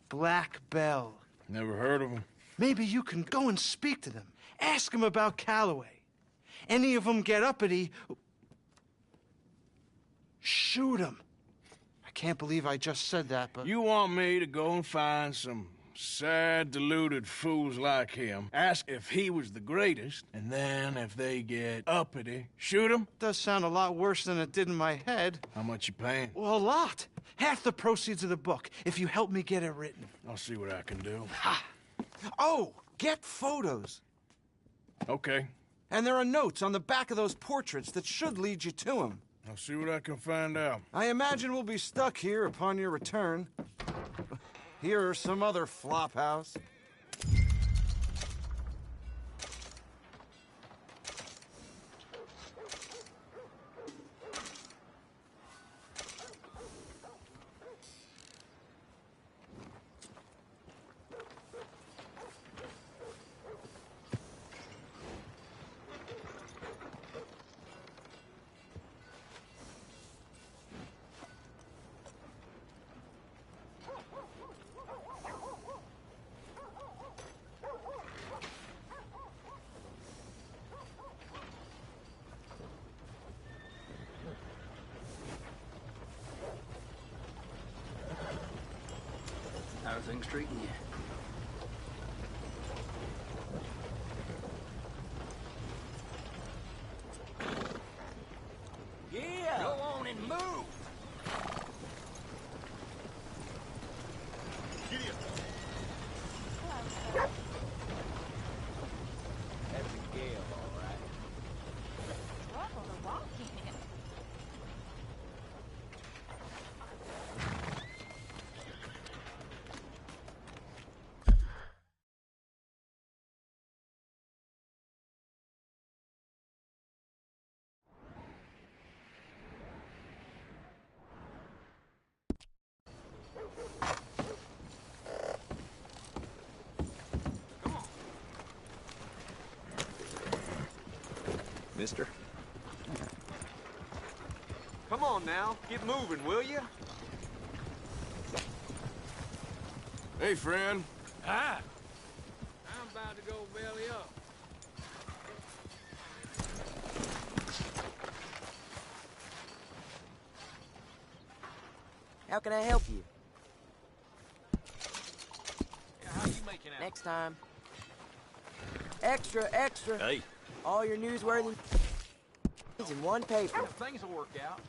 S4: Black Bell.
S2: Never heard of him.
S4: Maybe you can go and speak to them. Ask them about Calloway. Any of them get uppity, shoot them. I can't believe I just said that, but...
S2: You want me to go and find some sad, deluded fools like him, ask if he was the greatest, and then if they get uppity, shoot him?
S4: Does sound a lot worse than it did in my head.
S2: How much you paying?
S4: Well, a lot. Half the proceeds of the book, if you help me get it written.
S2: I'll see what I can do.
S4: Ha! Oh, get photos.
S2: Okay.
S4: And there are notes on the back of those portraits that should lead you to him.
S2: I'll see what I can find out.
S4: I imagine we'll be stuck here upon your return. Here or some other flop house.
S3: How's things treating you?
S6: Yeah! Go on and move!
S3: Giddy up.
S6: That's a gale, all right.
S9: Trouble to walk in.
S7: Mister? Come on now, get moving, will you?
S2: Hey, friend.
S6: Hi.
S3: I'm about to go belly up.
S11: How can I help you?
S3: How you making out?
S11: Next time. Extra, extra.
S7: Hey.
S11: All your newsworthy in one paper.
S3: Things will work out.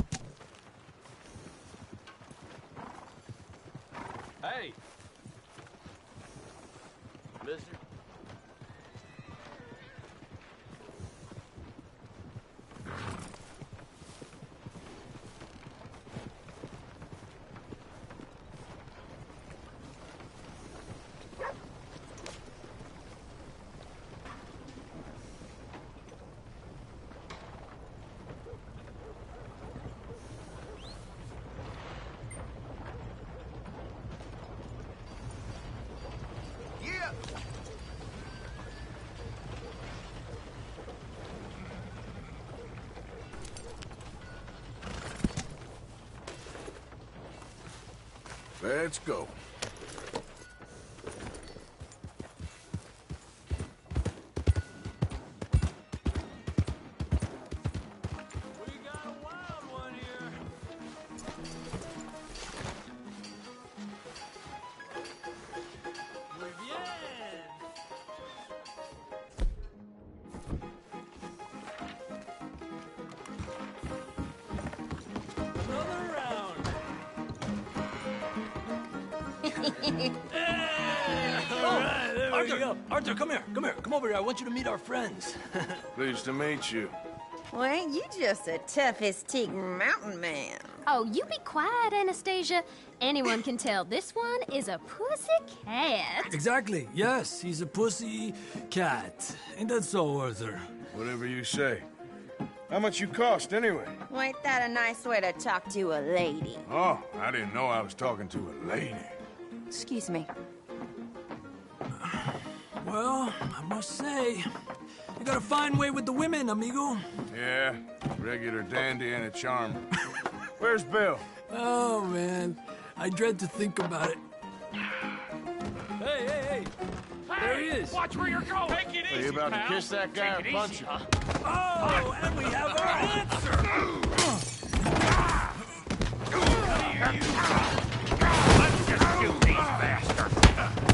S3: Hey.
S7: Mister?
S2: Let's go.
S3: We got a wild one here. Muy bien. Another round.
S6: All right, there we go. Arthur, come here. Come here. Come over here. I want you to meet our friends.
S2: Pleased to meet you.
S24: Well, ain't you just the toughest teak mountain man?
S18: Oh, you be quiet, Anastasia. Anyone can tell this one is a pussy cat.
S6: Exactly. Yes, he's a pussy cat. Ain't that so, Arthur?
S2: Whatever you say. How much you cost, anyway?
S24: Well, ain't that a nice way to talk to a lady?
S2: Oh, I didn't know I was talking to a lady.
S24: Excuse me.
S6: Well, I must say, you got a fine way with the women, amigo.
S2: Yeah, regular dandy and a charm. Where's Bill?
S6: Oh, man. I dread to think about it. Hey, hey, hey! There he is!
S25: Watch where you're going! Take it easy,
S21: Are you about
S25: pal.
S21: to kiss that guy or punch him?
S6: Oh, and we have our answer!
S25: Let's just shoot these bastards!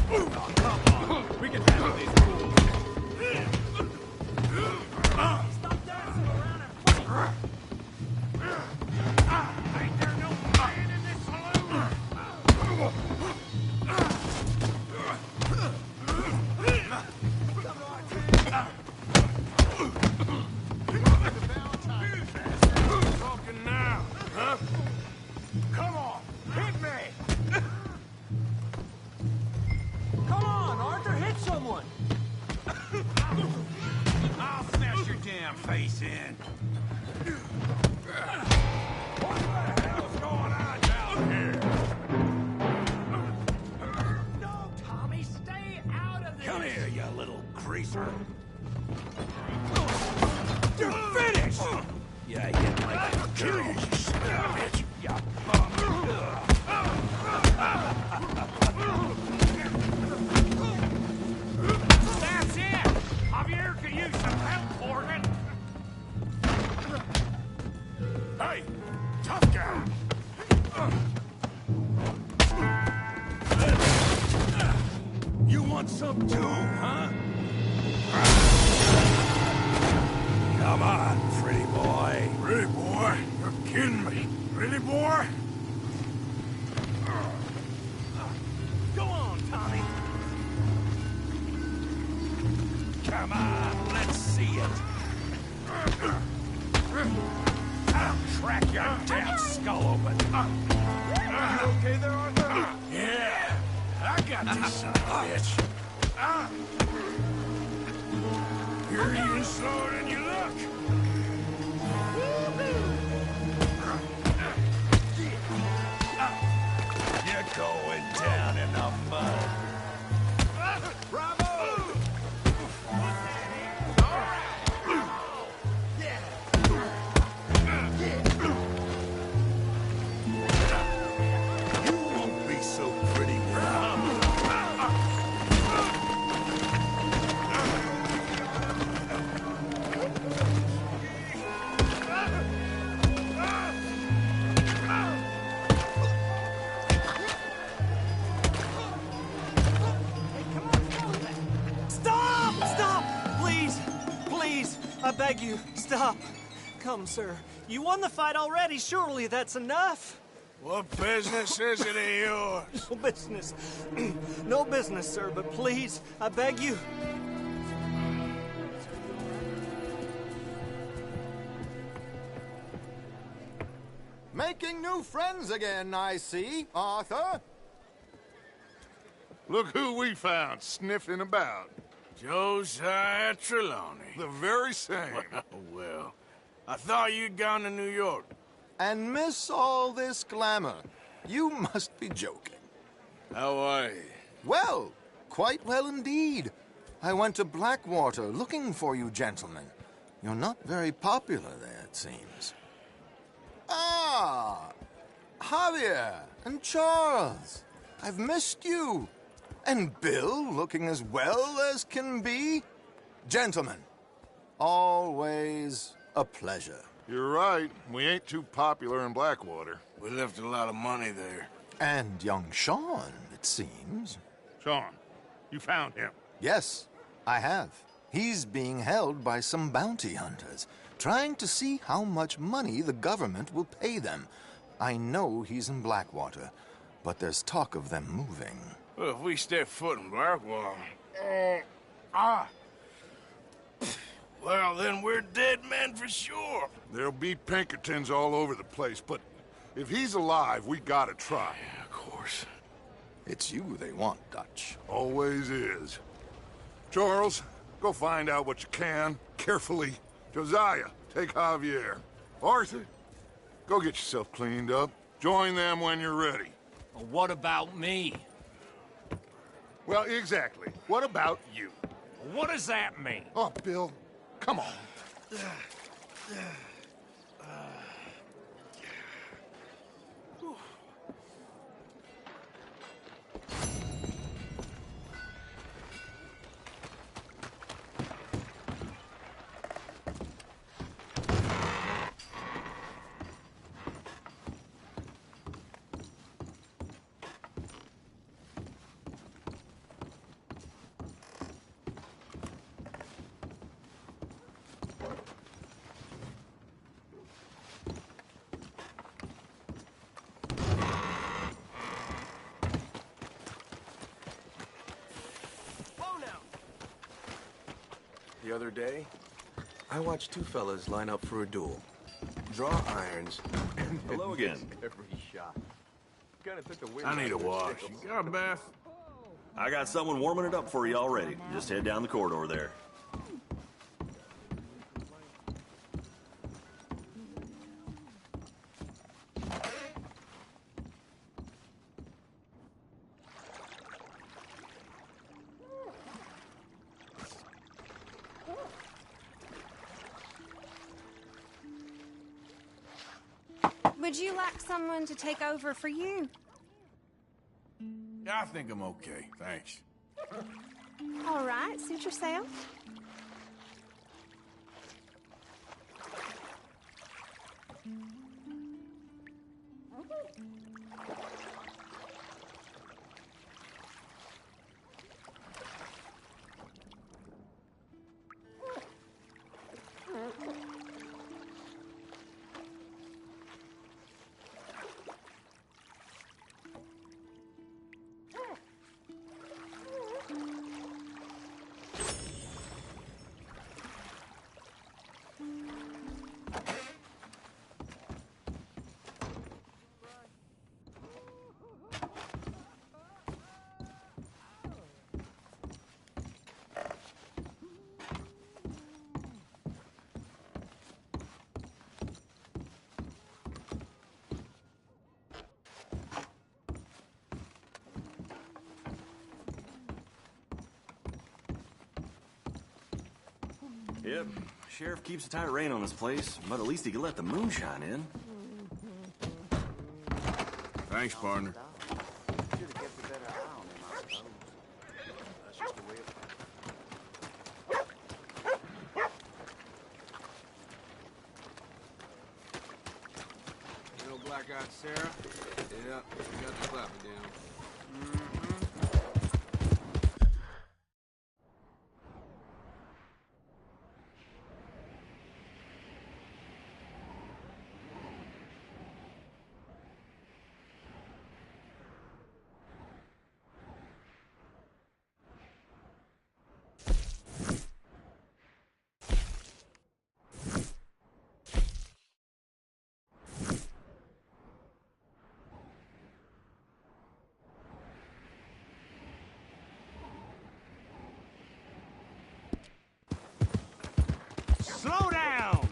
S25: Come on, we can handle these fools.
S3: Stop dancing around and fight.
S25: Ain't there no man in this saloon?
S2: here, you little creeper. You're finished! Yeah, you might kill you, son of a bitch. You bum.
S6: That's it! Javier could use some help for it.
S2: Hey, tough guy. You want some too, huh? Come on, pretty boy. Pretty boy? You're kidding me. Pretty boy?
S23: Go on, Tommy.
S2: Come on, let's see it. I'll crack your damn skull open.
S23: You okay there, Arthur?
S2: Yeah, I got this son of a bitch. You're even slower than you look. You're going down in the mud.
S23: Bravo!
S2: You won't be so pretty without me.
S23: Stop! Stop! Please! Please! I beg you, stop. Come, sir. You won the fight already. Surely that's enough.
S2: What business is it of yours?
S23: No business. No business, sir, but please, I beg you.
S21: Making new friends again, I see, Arthur.
S1: Look who we found sniffing about.
S2: Josiah Trelawney.
S1: The very same.
S2: Well, I thought you'd gone to New York.
S21: And miss all this glamour. You must be joking.
S2: How are you?
S21: Well, quite well indeed. I went to Blackwater looking for you gentlemen. You're not very popular there, it seems. Ah, Javier and Charles. I've missed you. And Bill looking as well as can be. Gentlemen, always a pleasure.
S1: You're right. We ain't too popular in Blackwater.
S2: We left a lot of money there.
S21: And young Sean, it seems.
S1: Sean, you found him.
S21: Yes, I have. He's being held by some bounty hunters, trying to see how much money the government will pay them. I know he's in Blackwater, but there's talk of them moving.
S2: Well, if we step foot in Blackwater... Well, then we're dead men for sure.
S1: There'll be Pinkertons all over the place, but if he's alive, we gotta try.
S2: Yeah, of course.
S21: It's you they want, Dutch.
S1: Always is. Charles, go find out what you can, carefully. Josiah, take Javier. Arthur, go get yourself cleaned up. Join them when you're ready.
S6: Well, what about me?
S1: Well, exactly. What about you?
S6: What does that mean?
S1: Oh, Bill, come on.
S10: The other day, I watched two fellas line up for a duel. Draw irons.
S8: Hello again.
S10: Every shot. Kinda took the wind
S2: I need
S10: out
S2: a
S10: of their
S2: wash.
S10: sails.
S2: You got a bath?
S8: I got someone warming it up for you already. Just head down the corridor there.
S18: Would you like someone to take over for you?
S2: Yeah, I think I'm okay, thanks.
S18: All right, suit yourself.
S8: Yep, sheriff keeps a tight rein on this place, but at least he can let the moonshine in.
S2: Thanks, partner.
S12: Should have kept a better eye on him, I suppose. That's just the way it...
S15: No black-eyed Sarah? Yeah, you got the clapper down.
S25: Slow down!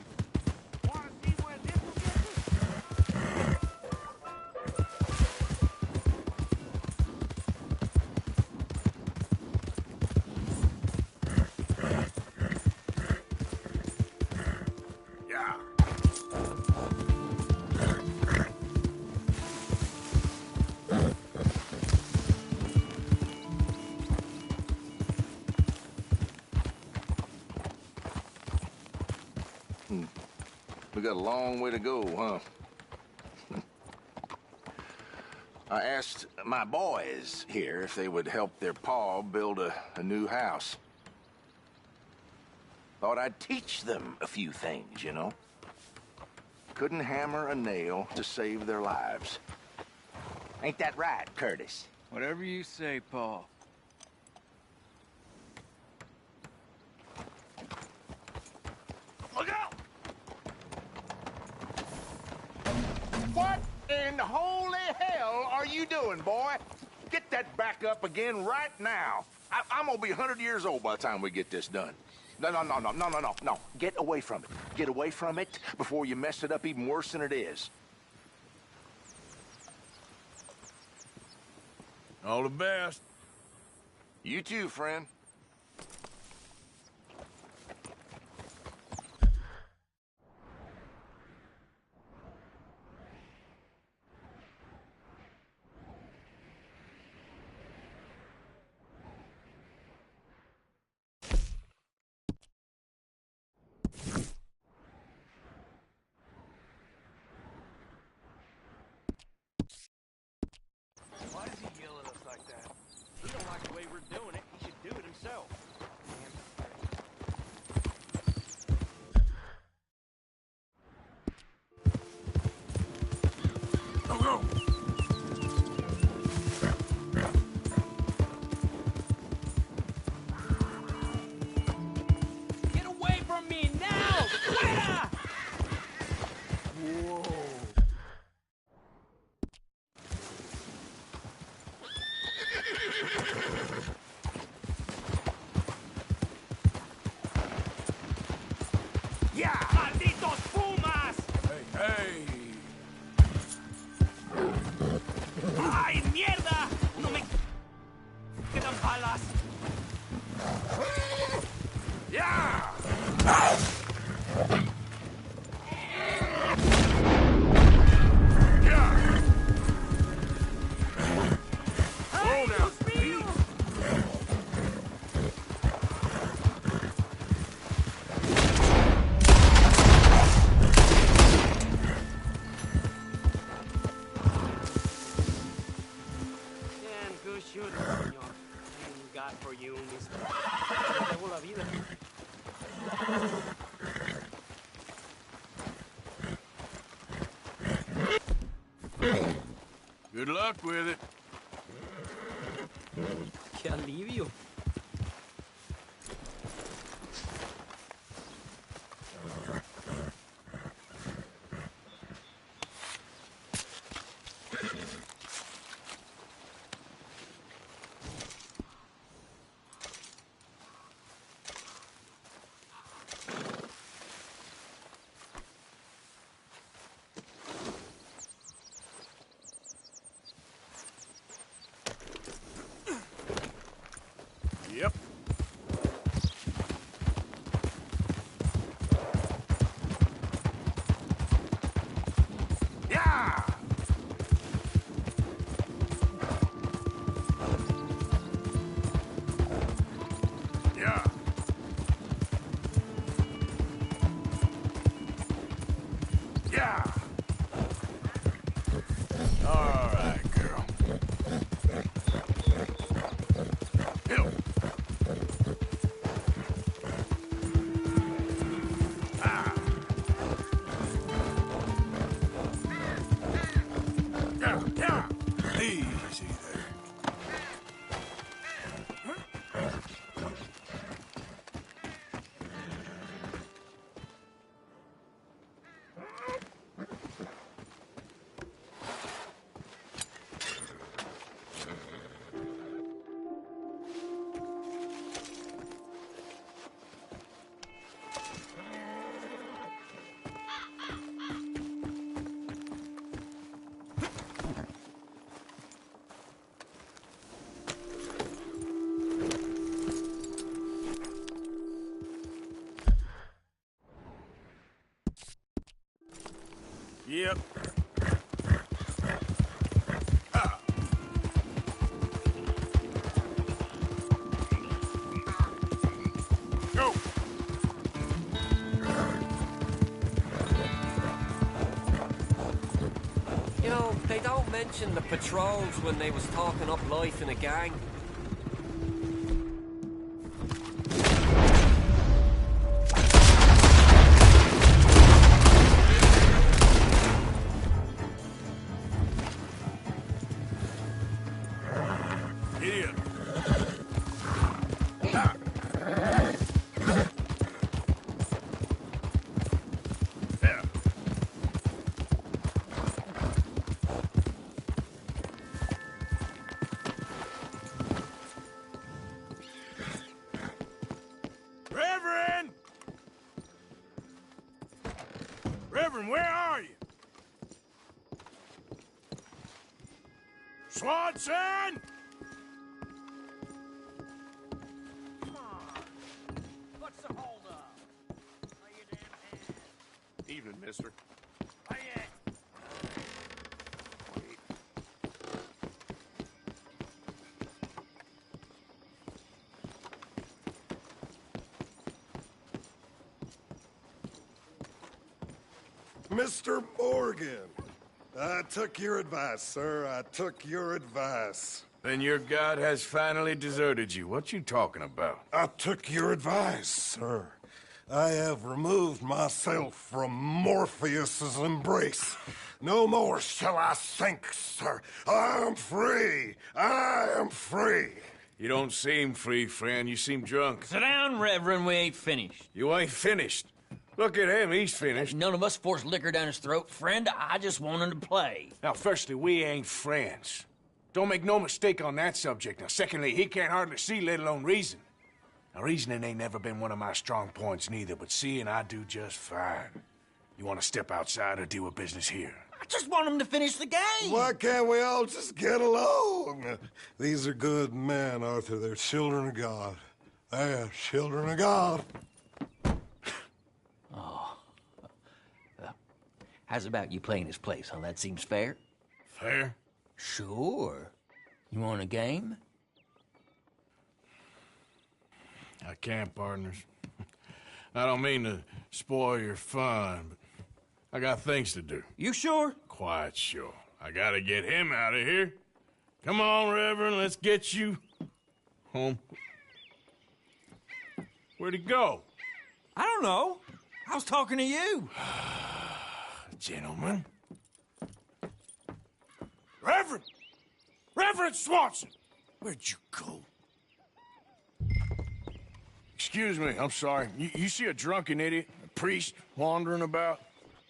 S25: Want to see where this will get us?
S2: Yeah.
S14: We got a long way to go, huh? I asked my boys here if they would help their pa build a new house. Thought I'd teach them a few things, you know? Couldn't hammer a nail to save their lives. Ain't that right, Curtis?
S3: Whatever you say, Paul.
S14: Look out! What in holy hell are you doing, boy? Get that back up again right now. I'm gonna be 100 years old by the time we get this done. No. Get away from it. Get away from it before you mess it up even worse than it is.
S2: All the best.
S14: You too, friend.
S6: Why does he yell at us like that? He don't like the way we're doing it. He should do it himself.
S13: Ayúdame, Señor. Thank God for you, mis... Me llevo la vida.
S2: Good luck with it.
S13: Qué alivio.
S2: Yep. Yeah! Yeah. Yeah. All right, girl. Hill. Yeah, yeah. Easy there. Yep. Go.
S13: You know, they don't mention the patrols when they was talking up life in a gang.
S2: Idiot. There. Reverend! Reverend, where are you? Swanson!
S13: What's the holdup?
S14: Evening, mister.
S16: Mr. Morgan, I took your advice, sir. I took your advice.
S2: Then your god has finally deserted you. What you talking about?
S16: I took your advice, sir. I have removed myself from Morpheus's embrace. No more shall I sink, sir. I am free. I am free.
S2: You don't seem free, friend. You seem drunk.
S13: Sit down, Reverend. We ain't finished.
S2: You ain't finished. Look at him. He's finished.
S13: None of us forced liquor down his throat. Friend, I just want him to play.
S2: Now, firstly, we ain't friends. Don't make no mistake on that subject. Now, secondly, he can't hardly see, let alone reason. Now, reasoning ain't never been one of my strong points neither, but seeing I do just fine. You want to step outside or deal with business here?
S13: I just want him to finish the game.
S16: Why can't we all just get along? These are good men, Arthur. They're children of God. They're children of God.
S13: Oh. How's about you playing his place, huh? That seems fair?
S2: Fair?
S13: Sure. You want a game?
S2: I can't, partners. I don't mean to spoil your fun, but I got things to do.
S13: You sure?
S2: Quite sure. I gotta get him out of here. Come on, Reverend, let's get you home. Where'd he go?
S6: I don't know. I was talking to you.
S2: Gentlemen. Reverend! Reverend Swanson! Where'd you go? Excuse me, I'm sorry. You see a drunken idiot, a priest, wandering about?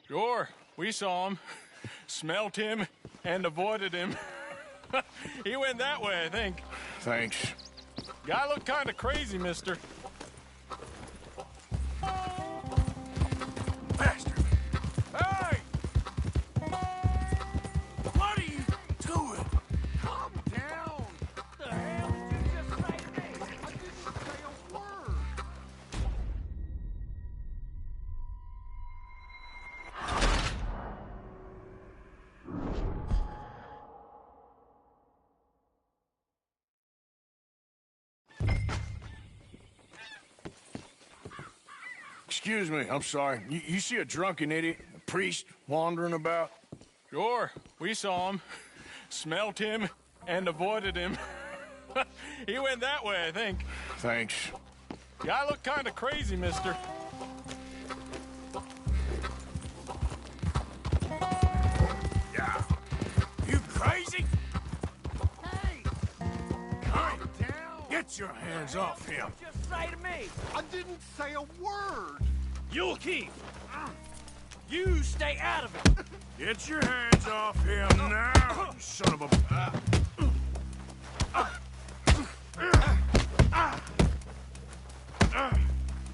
S5: Sure, we saw him, smelt him, and avoided him. He went that way, I think.
S2: Thanks.
S5: Guy looked kind of crazy, mister.
S2: Bastard! Hey! What are you doing?
S1: Calm down.
S3: The hell did you just say to me? I didn't say a word.
S2: Excuse me, I'm sorry. You see a drunken idiot, a priest, wandering about?
S5: Sure, we saw him, smelt him, and avoided him. He went that way, I think.
S2: Thanks.
S5: Guy looked kind of crazy, mister.
S2: Yeah. You crazy?
S3: Hey!
S2: Calm down. Get your hands off him.
S3: Just say to me.
S1: I didn't say a word.
S3: You'll keep. You stay out of it.
S2: Get your hands off him now, you son of a...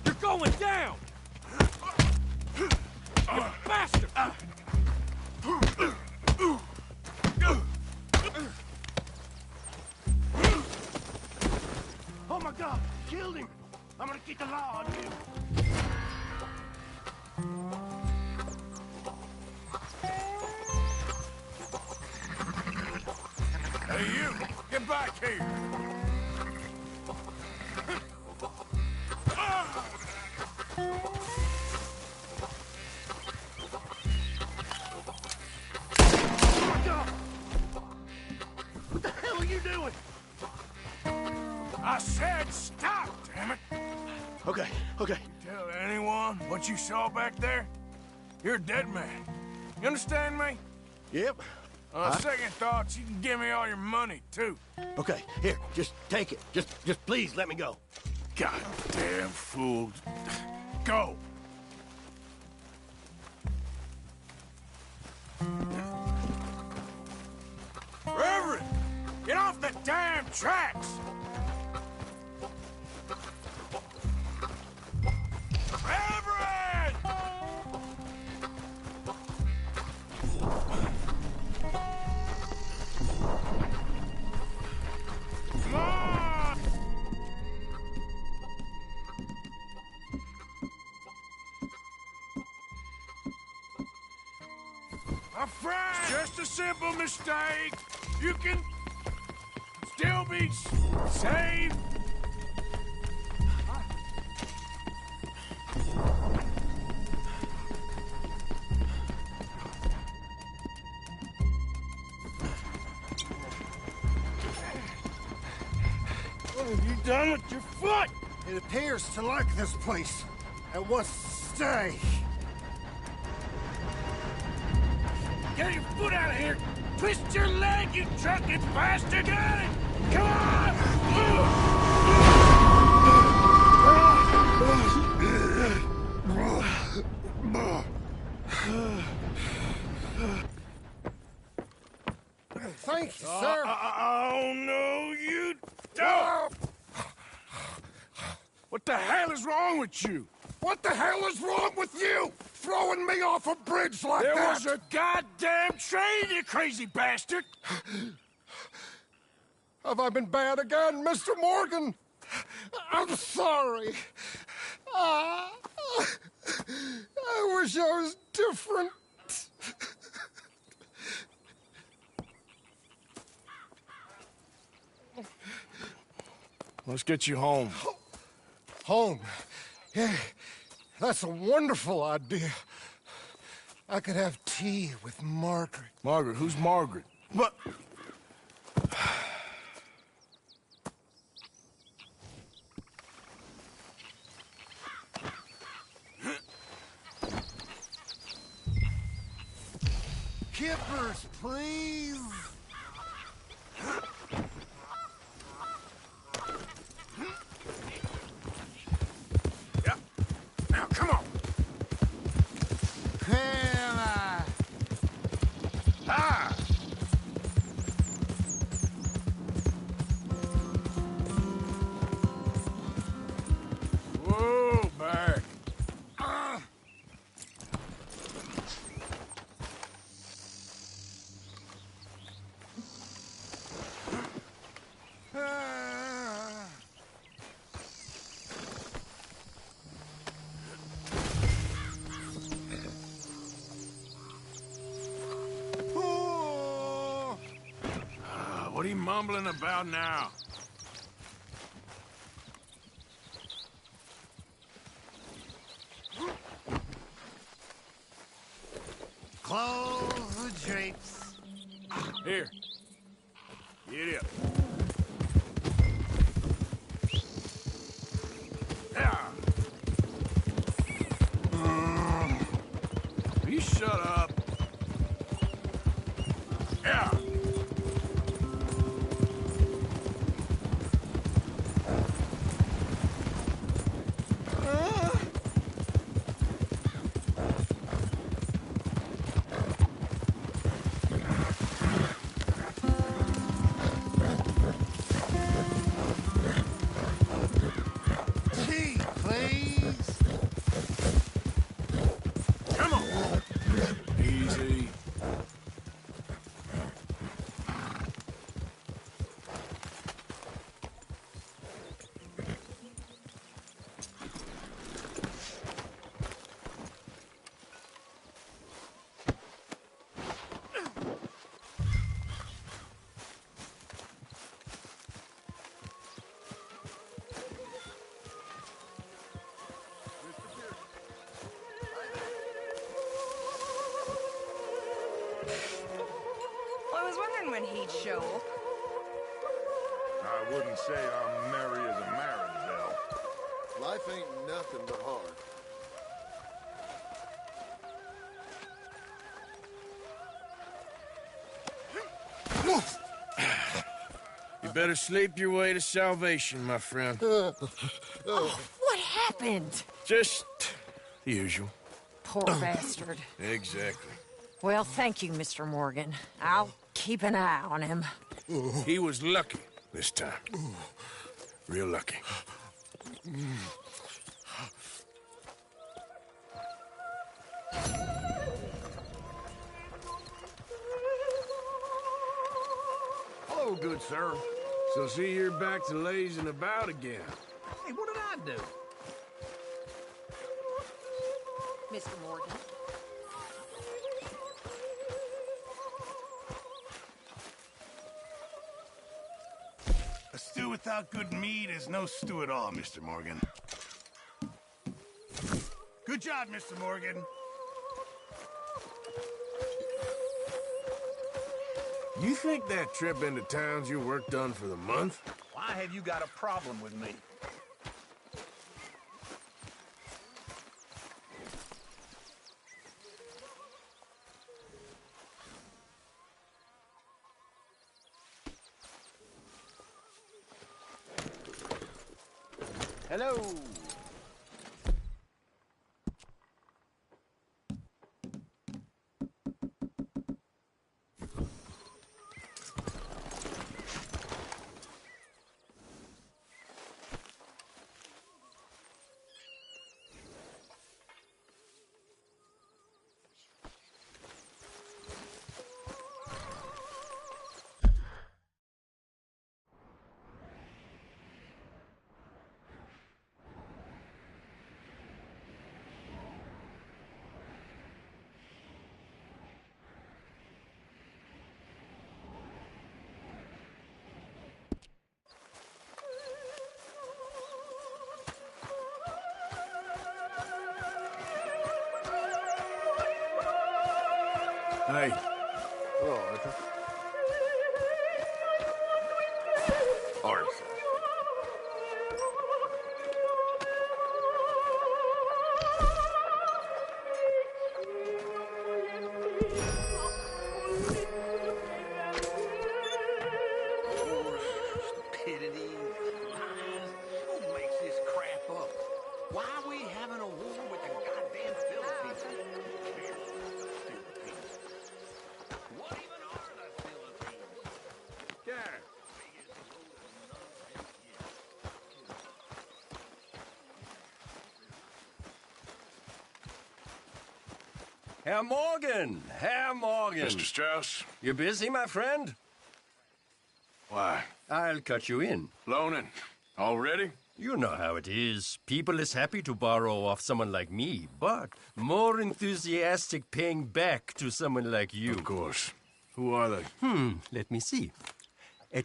S3: You're going down. You bastard. Oh my God! Killed him. I'm gonna keep the law on you.
S2: Hey, you! Get back here!
S3: What the hell are you doing?
S2: I said stop, damn it!
S3: Okay.
S2: Tell anyone what you saw back there? You're a dead man. You understand me?
S3: Yep.
S2: On second thoughts, you can give me all your money, too.
S3: Okay, here, just take it. Just please let me go.
S2: Goddamn fool. Go! Reverend! Get off the damn tracks! Reverend! Come on! My friend! Just a simple mistake. You can still be saved. What have you done with your foot?
S16: It appears to like this place and wants to stay.
S2: Get your foot out of here! Twist your leg, you drunken bastard! Get it! Come on!
S16: Thank you, sir.
S2: Oh, no, you don't! What the hell is wrong with you?
S16: What the hell is wrong with you? Throwing me off a bridge like
S2: There
S16: that?
S2: was a goddamn train, you crazy bastard!
S16: Have I been bad again, Mr. Morgan? I'm sorry. I wish I was different.
S2: Let's get you home.
S16: Home? Yeah, that's a wonderful idea. I could have tea with Margaret.
S2: Margaret? Who's Margaret?
S16: But kippers, please.
S2: Yeah. Now, come on. Ah! Whoa, back. What are you mumbling about now?
S16: Close the drapes.
S2: Here. Get up. Yeah. You shut up. Yeah.
S16: Tea, please.
S2: Come on. Easy.
S24: I was wondering when he'd show up.
S1: I wouldn't say I'm merry as a marriage bell.
S4: Life ain't nothing but hard.
S2: You better sleep your way to salvation, my friend.
S9: What happened?
S2: Just the usual.
S9: Poor bastard.
S2: Exactly.
S9: Well, thank you, Mr. Morgan. I'll keep an eye on him.
S2: He was lucky this time. Real lucky.
S17: Hello, good sir.
S2: So see you're back to lazing about again.
S17: Hey, what did I do?
S9: Mr. Morgan.
S16: A stew without good meat is no stew at all, Mr. Morgan. Good job, Mr. Morgan.
S2: You think that trip into town's your work done for the month?
S17: Why have you got a problem with me? Hello.
S2: Hey.
S4: Hello, Arthur.
S2: Arthur.
S17: it easy. Lies. Who makes this crap up? Why are we having a war with the goddamn Philippines? What even are the Philippines?
S2: Sheriff.
S7: Herr Morgan! Herr Morgan!
S2: Mr. Strauss?
S7: You busy, my friend?
S2: Why?
S7: I'll cut you in.
S2: Loaning. Already?
S7: You know how it is. People is happy to borrow off someone like me, but more enthusiastic paying back to someone like you.
S2: Of course. Who are they?
S7: Let me see.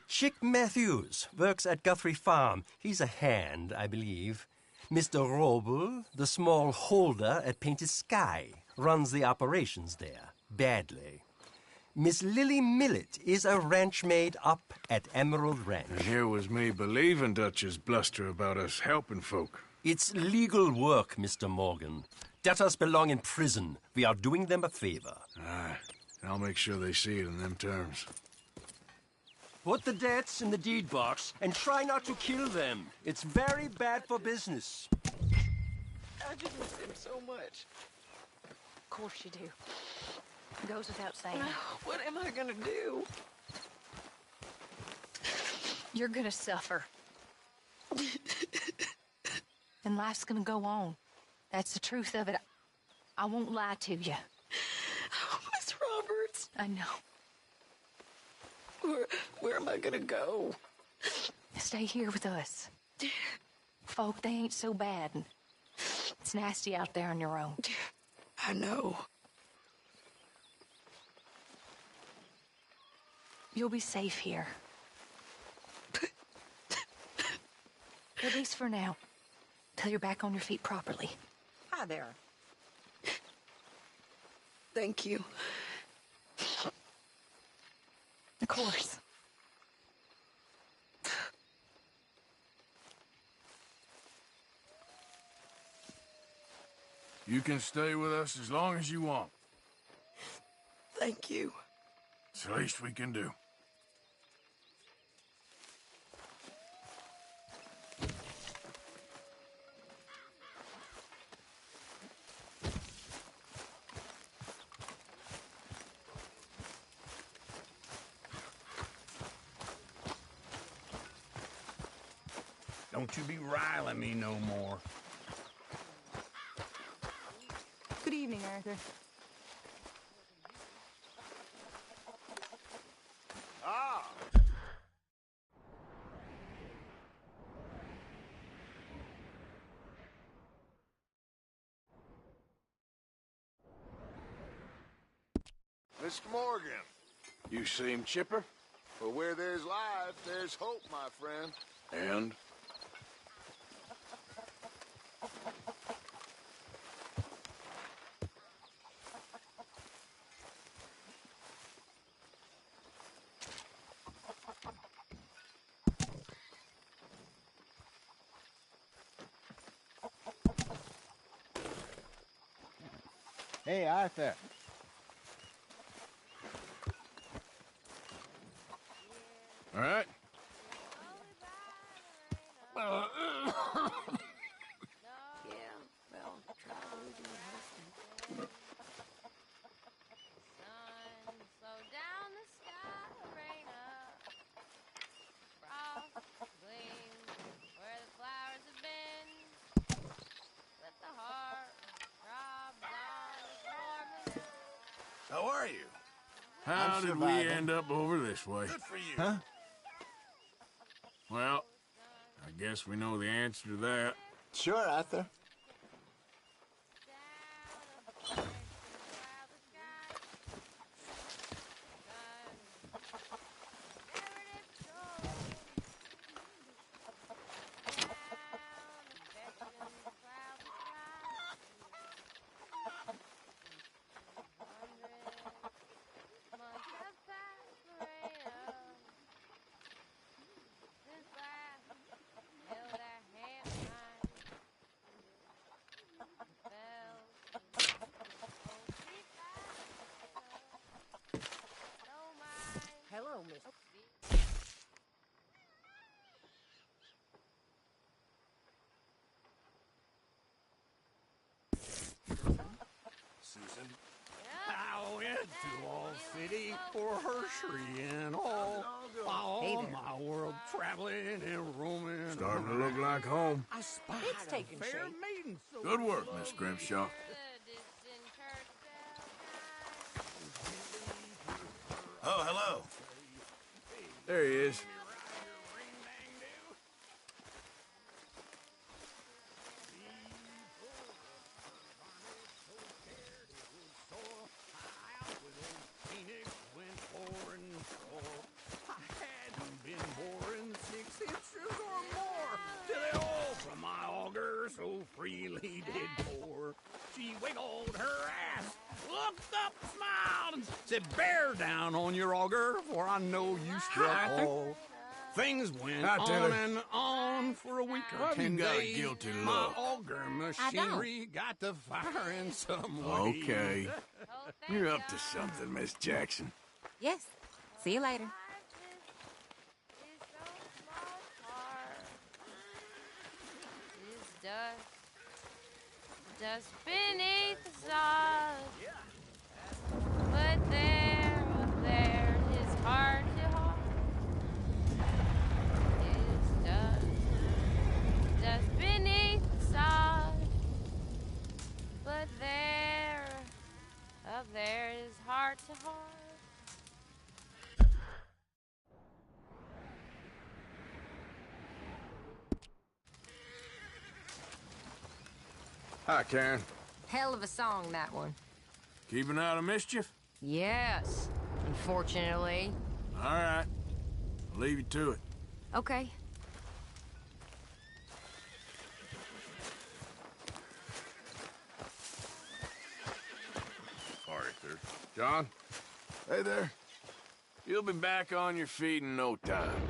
S7: Chick Matthews works at Guthrie Farm. He's a hand, I believe. Mr. Roble, the small holder at Painted Sky, runs the operations there, badly. Miss Lily Millet is a ranch maid up at Emerald Ranch.
S2: And here was me believing Dutch's bluster about us helping folk.
S7: It's legal work, Mr. Morgan. Debtors belong in prison. We are doing them a favor.
S2: Aye. I'll make sure they see it in them terms.
S7: Put the debts in the deed box and try not to kill them. It's very bad for business.
S11: I just miss him so much.
S19: Of course you do. Goes without saying.
S11: What am I gonna do?
S19: You're gonna suffer. And life's gonna go on. That's the truth of it. I won't lie to you.
S11: Oh, Miss Roberts.
S19: I know.
S11: Where am I gonna go?
S19: Stay here with us. Folk, they ain't so bad. It's nasty out there on your own.
S11: I know.
S19: You'll be safe here. At least for now. Till you're back on your feet properly.
S24: Hi there.
S11: Thank you.
S19: Of course.
S2: You can stay with us as long as you want.
S11: Thank you.
S2: It's the least we can do.
S17: Don't you be riling me no more.
S19: Good evening, Arthur.
S14: Ah!
S4: Mr. Morgan.
S2: You seem chipper.
S4: Well, where there's life, there's hope, my friend.
S2: And?
S12: Hey, Arthur.
S2: All right. How are you? How did we end up over this way?
S4: Good for you.
S12: Huh?
S2: Well, I guess we know the answer to that.
S12: Sure, Arthur.
S9: Hello, Miss.
S17: country and all. All my world traveling and roaming.
S2: Starting to look like home.
S17: I spied
S19: It's taking
S17: a fair
S19: shape.
S17: maiden. So
S2: Good work, Miss Grimshaw.
S10: Oh, hello.
S2: There he is.
S17: I hadn't been boring 6 inches or more till they all from my auger so freely did pour. She wiggled her ass, looked up, smiled, and said, "Bear down on your auger, for I know you struck all." Things went
S2: Hi,
S17: on
S2: Taylor.
S17: and on for a week or
S2: Have you
S17: 10
S2: got a
S17: days.
S2: guilty
S17: My
S2: look?
S17: auger machinery got to fire in some way.
S2: Okay. You're up to something, Miss Jackson.
S24: Yes. See you later.
S18: Dust beneath the sod. But there, his heart to heart is dust beneath the sod. But up there, his heart to heart.
S2: Hi, Karen.
S18: Hell of a song, that one.
S2: Keeping out of mischief?
S18: Yes, unfortunately.
S2: All right. I'll leave you to it.
S18: Okay.
S2: Arthur. John? Hey there. You'll be back on your feet in no time.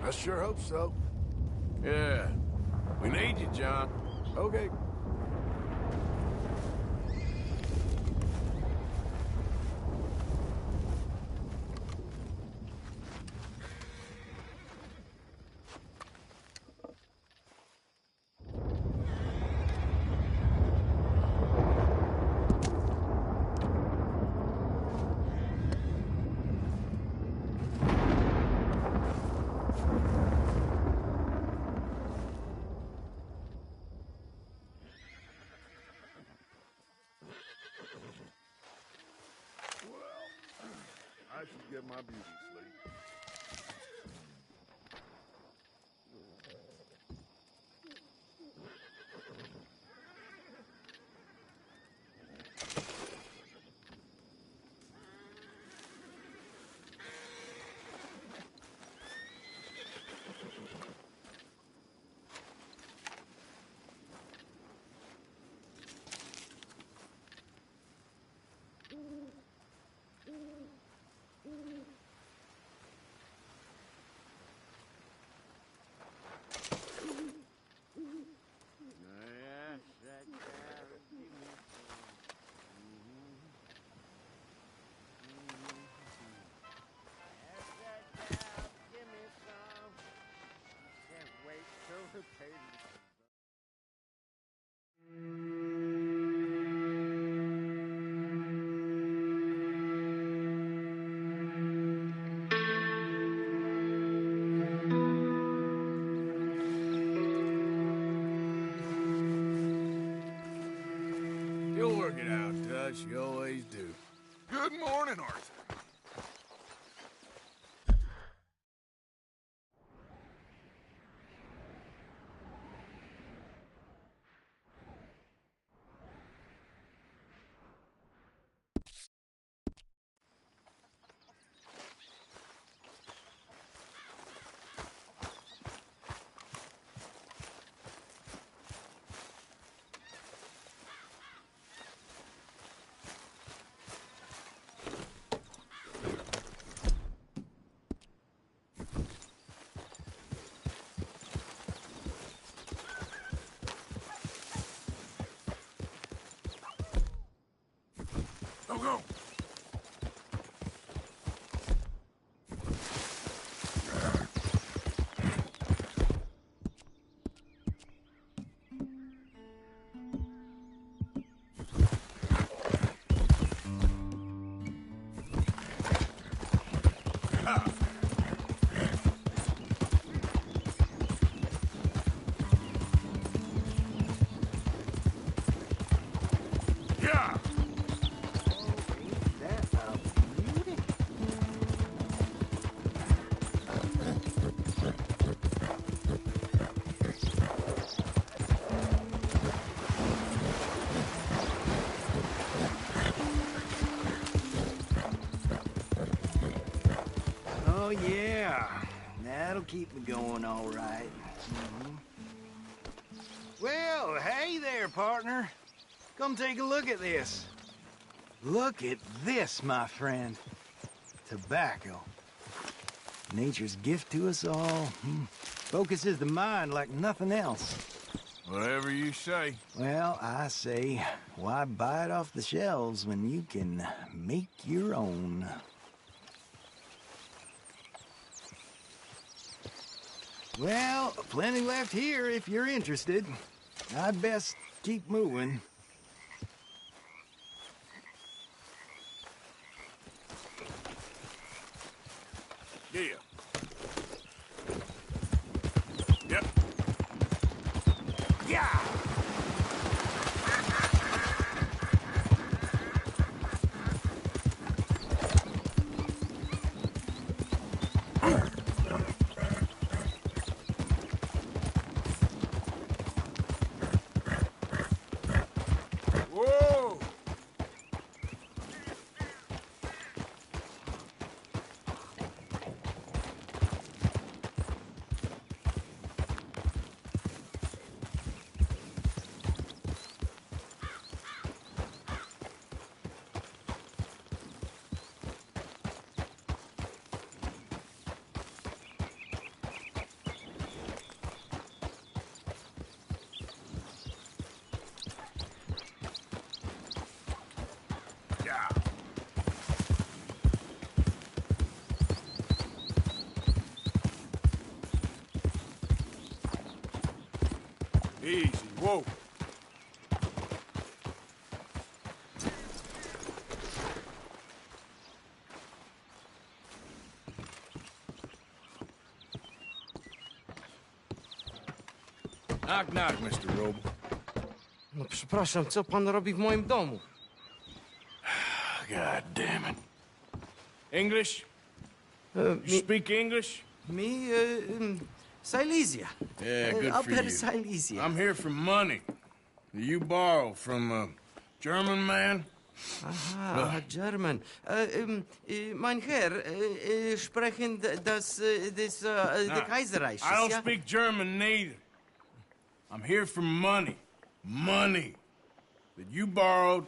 S2: I sure hope so. Yeah. We need you, John. Okay.
S1: I should get my beauty sleep.
S2: You'll work it out, Dutch. You always do.
S1: Good morning, Arthur.
S2: Go, go! Yeah.
S8: Oh, yeah. That'll keep me going all right. Well, hey there, partner. Come take a look at this. Look at this, my friend. Tobacco. Nature's gift to us all. Focuses the mind like nothing else.
S2: Whatever you say.
S8: Well, I say, why buy it off the shelves when you can make your own? Well, plenty left here if you're interested. I'd best keep moving.
S2: Yeah. Yep.
S8: Yeah!
S2: Whoa! Yeah. Easy. Whoa. Knock, knock, Mr. Roble.
S20: No przepraszam, co pan robi w moim domu?
S2: God damn it. English? You speak English?
S20: Me, Silesia.
S2: Yeah, good for
S20: Upper
S2: you.
S20: Silesia.
S2: I'm here for money. You borrow from a German man?
S20: Aha, German. Mein Herr, sprechen the Kaiserreich.
S2: I don't speak German neither. I'm here for money. Money that you borrowed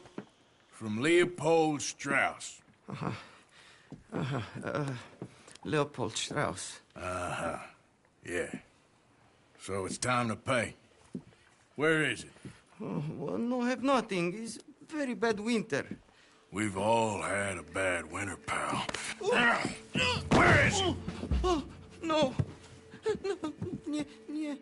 S2: from Leopold Strauss.
S20: Leopold Strauss.
S2: Uh-huh. Yeah. So it's time to pay. Where is it?
S20: Oh, well, no, have nothing. It's very bad winter.
S2: We've all had a bad winter, pal. Where is it?
S20: Oh, no. No, nie, nie.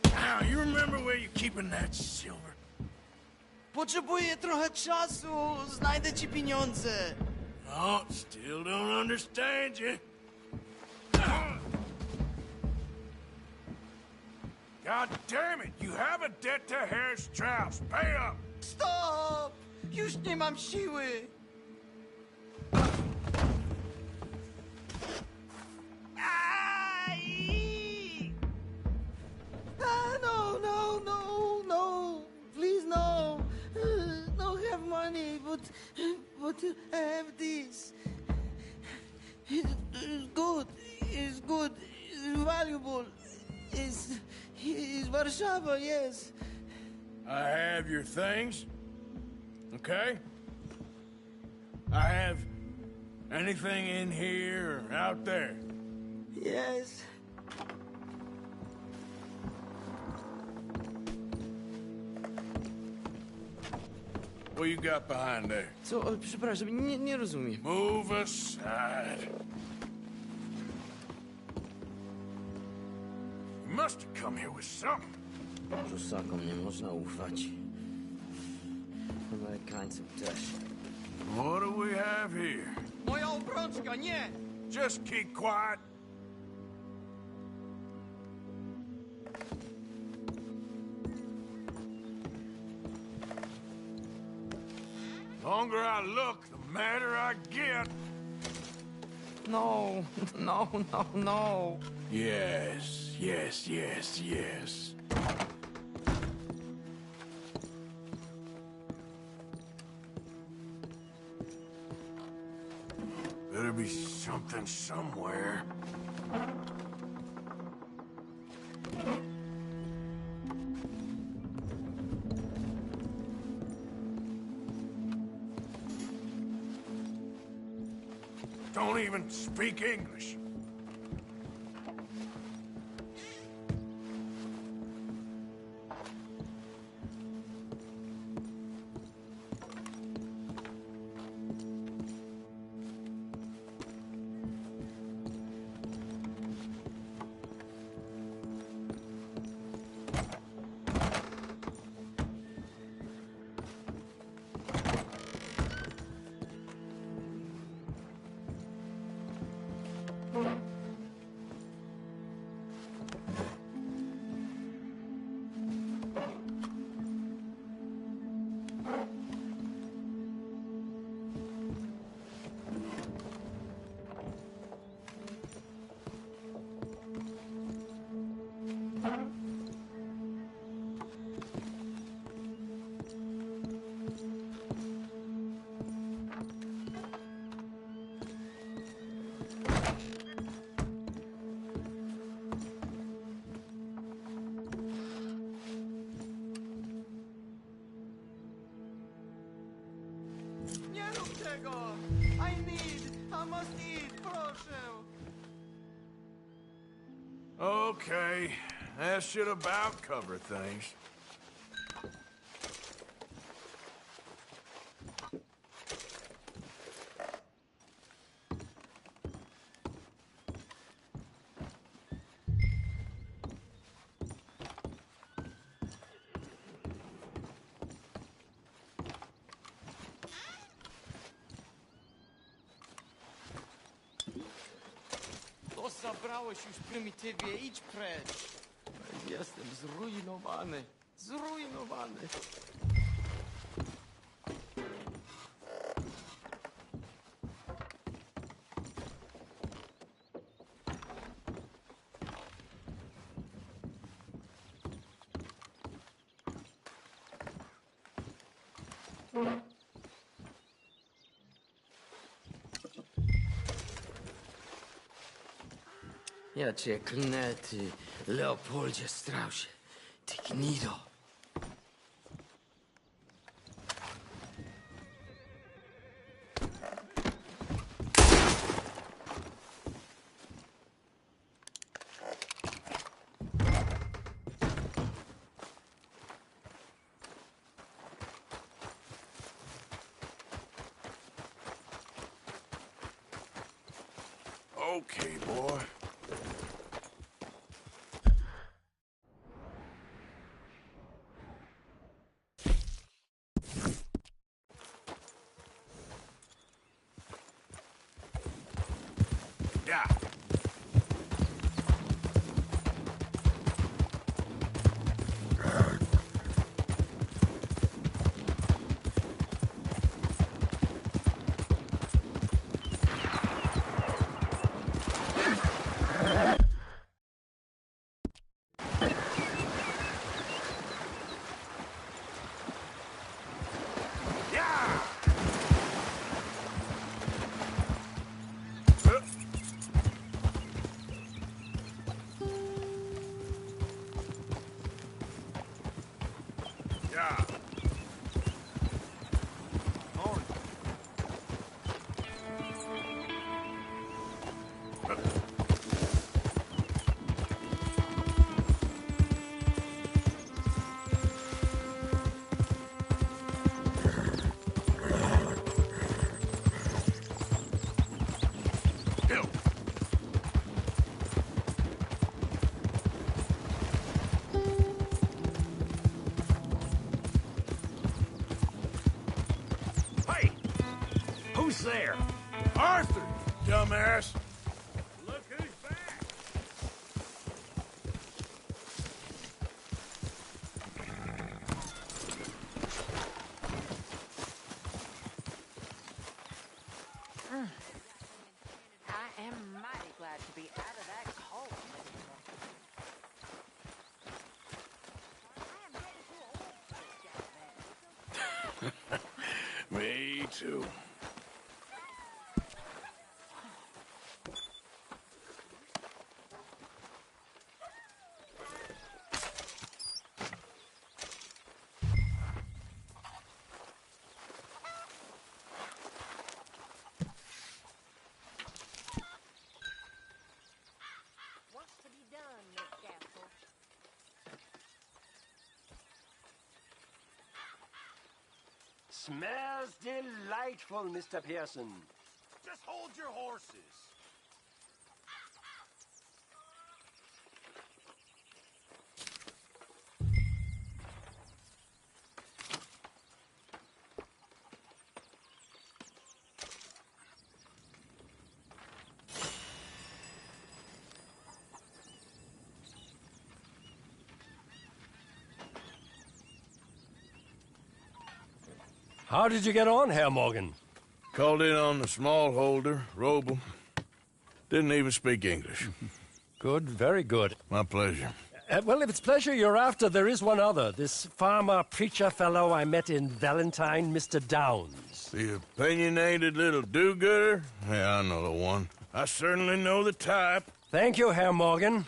S2: Now, you remember where you're keeping that silver?
S20: Potrzebuję trochę czasu. Znajdę ci pieniądze.
S2: No, still don't understand you. God damn it! You have a debt to Herr Strauss. Pay up!
S20: Stop! Już nie mam siły. Ai! No, no, no, no. Please, no. No have money, but I have this. It's good. It's good. It's valuable. It's Warszawa, yes.
S2: I have your things, okay? I have anything in here or out there.
S20: Yes.
S2: What you got behind there?
S20: Co? Przepraszam, nie rozumiem.
S2: Move aside. You must have come here with something.
S20: Prusakom nie można ufać. Amerykańcom też.
S2: What do we have here?
S20: Moja obrączka, nie!
S2: Just keep quiet. longer I look, the madder I get.
S20: No, no, no, no.
S2: Yes, yes, yes, yes. Better be something somewhere. Don't even speak English.
S20: Nie rób tego! I must eat, proszę!
S2: Okay, that should about cover things.
S20: To zabrałeś już prymitywie, idź precz! Jestem zrujnowany, zrujnowany. Ja cię klnę, ty Leopoldzie Straussie, ty gnido.
S2: Okay, boy. Yeah. Yeah. Who's there? Arthur, dumbass. Look who's back. Me too.
S9: What's to be done, Miss Gaskell?
S7: Smells delightful, Mr. Pearson.
S10: Just hold your horses.
S7: How did you get on, Herr Morgan?
S2: Called in on the smallholder, Roble. Didn't even speak English.
S7: Good, very good.
S2: My pleasure.
S7: Well, if it's pleasure you're after, there is one other. This farmer preacher fellow I met in Valentine, Mr. Downs.
S2: The opinionated little do-gooder? Yeah, I know the one. I certainly know the type.
S7: Thank you, Herr Morgan.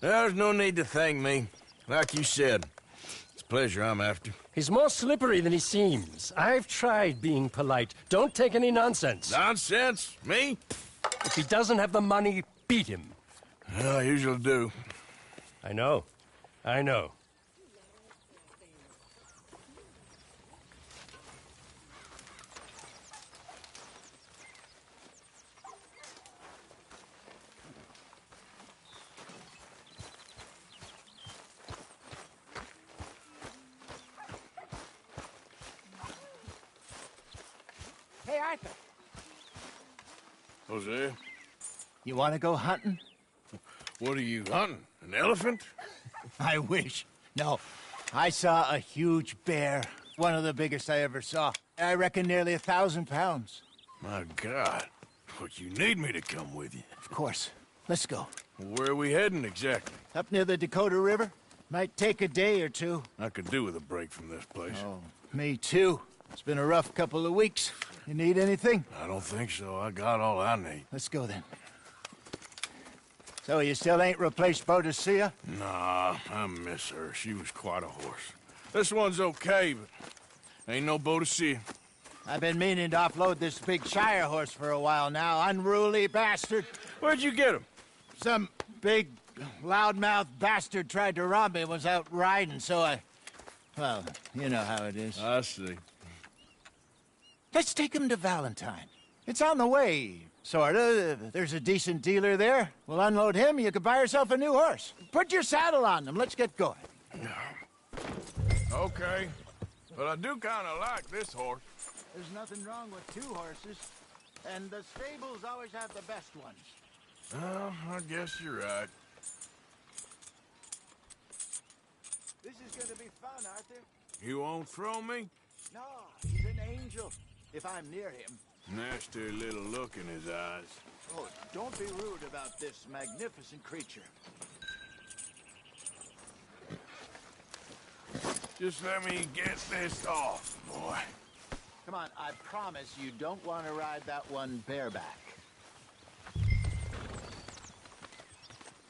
S2: There's no need to thank me. Like you said, it's pleasure I'm after.
S7: He's more slippery than he seems. I've tried being polite. Don't take any nonsense.
S2: Nonsense? Me?
S7: If he doesn't have the money, beat him.
S2: Well, I usually do.
S7: I know. I know.
S8: Hey, Arthur.
S2: Jose?
S8: You want to go hunting?
S2: What are you hunting? An elephant?
S8: I wish. No. I saw a huge bear. One of the biggest I ever saw. I reckon nearly 1,000 pounds.
S2: My God. But you need me to come with you.
S8: Of course. Let's go.
S2: Where are we heading exactly?
S8: Up near the Dakota River. Might take a day or two.
S2: I could do with a break from this place.
S8: Oh, me too. It's been a rough couple of weeks. You need anything?
S2: I don't think so. I got all I need.
S8: Let's go then. So you still ain't replaced Boadicea?
S2: Nah, I miss her. She was quite a horse. This one's okay, but ain't no Boadicea.
S8: I've been meaning to offload this big Shire horse for a while now. Unruly bastard.
S2: Where'd you get him?
S8: Some big, loudmouth bastard tried to rob me and was out riding, so I... Well, you know how it is.
S2: I see.
S8: Let's take him to Valentine. It's on the way, sorta. There's a decent dealer there. We'll unload him, you could buy yourself a new horse. Put your saddle on him, let's get going.
S2: Okay. But I do kind of like this horse.
S8: There's nothing wrong with two horses. And the stables always have the best ones.
S2: Well, I guess you're right.
S8: This is gonna be fun, Arthur.
S2: You won't throw me?
S8: No, he's an angel. If I'm near him.
S2: Nasty little look in his eyes.
S8: Oh, don't be rude about this magnificent creature.
S2: Just let me get this off, boy.
S8: Come on, I promise you don't want to ride that one bareback.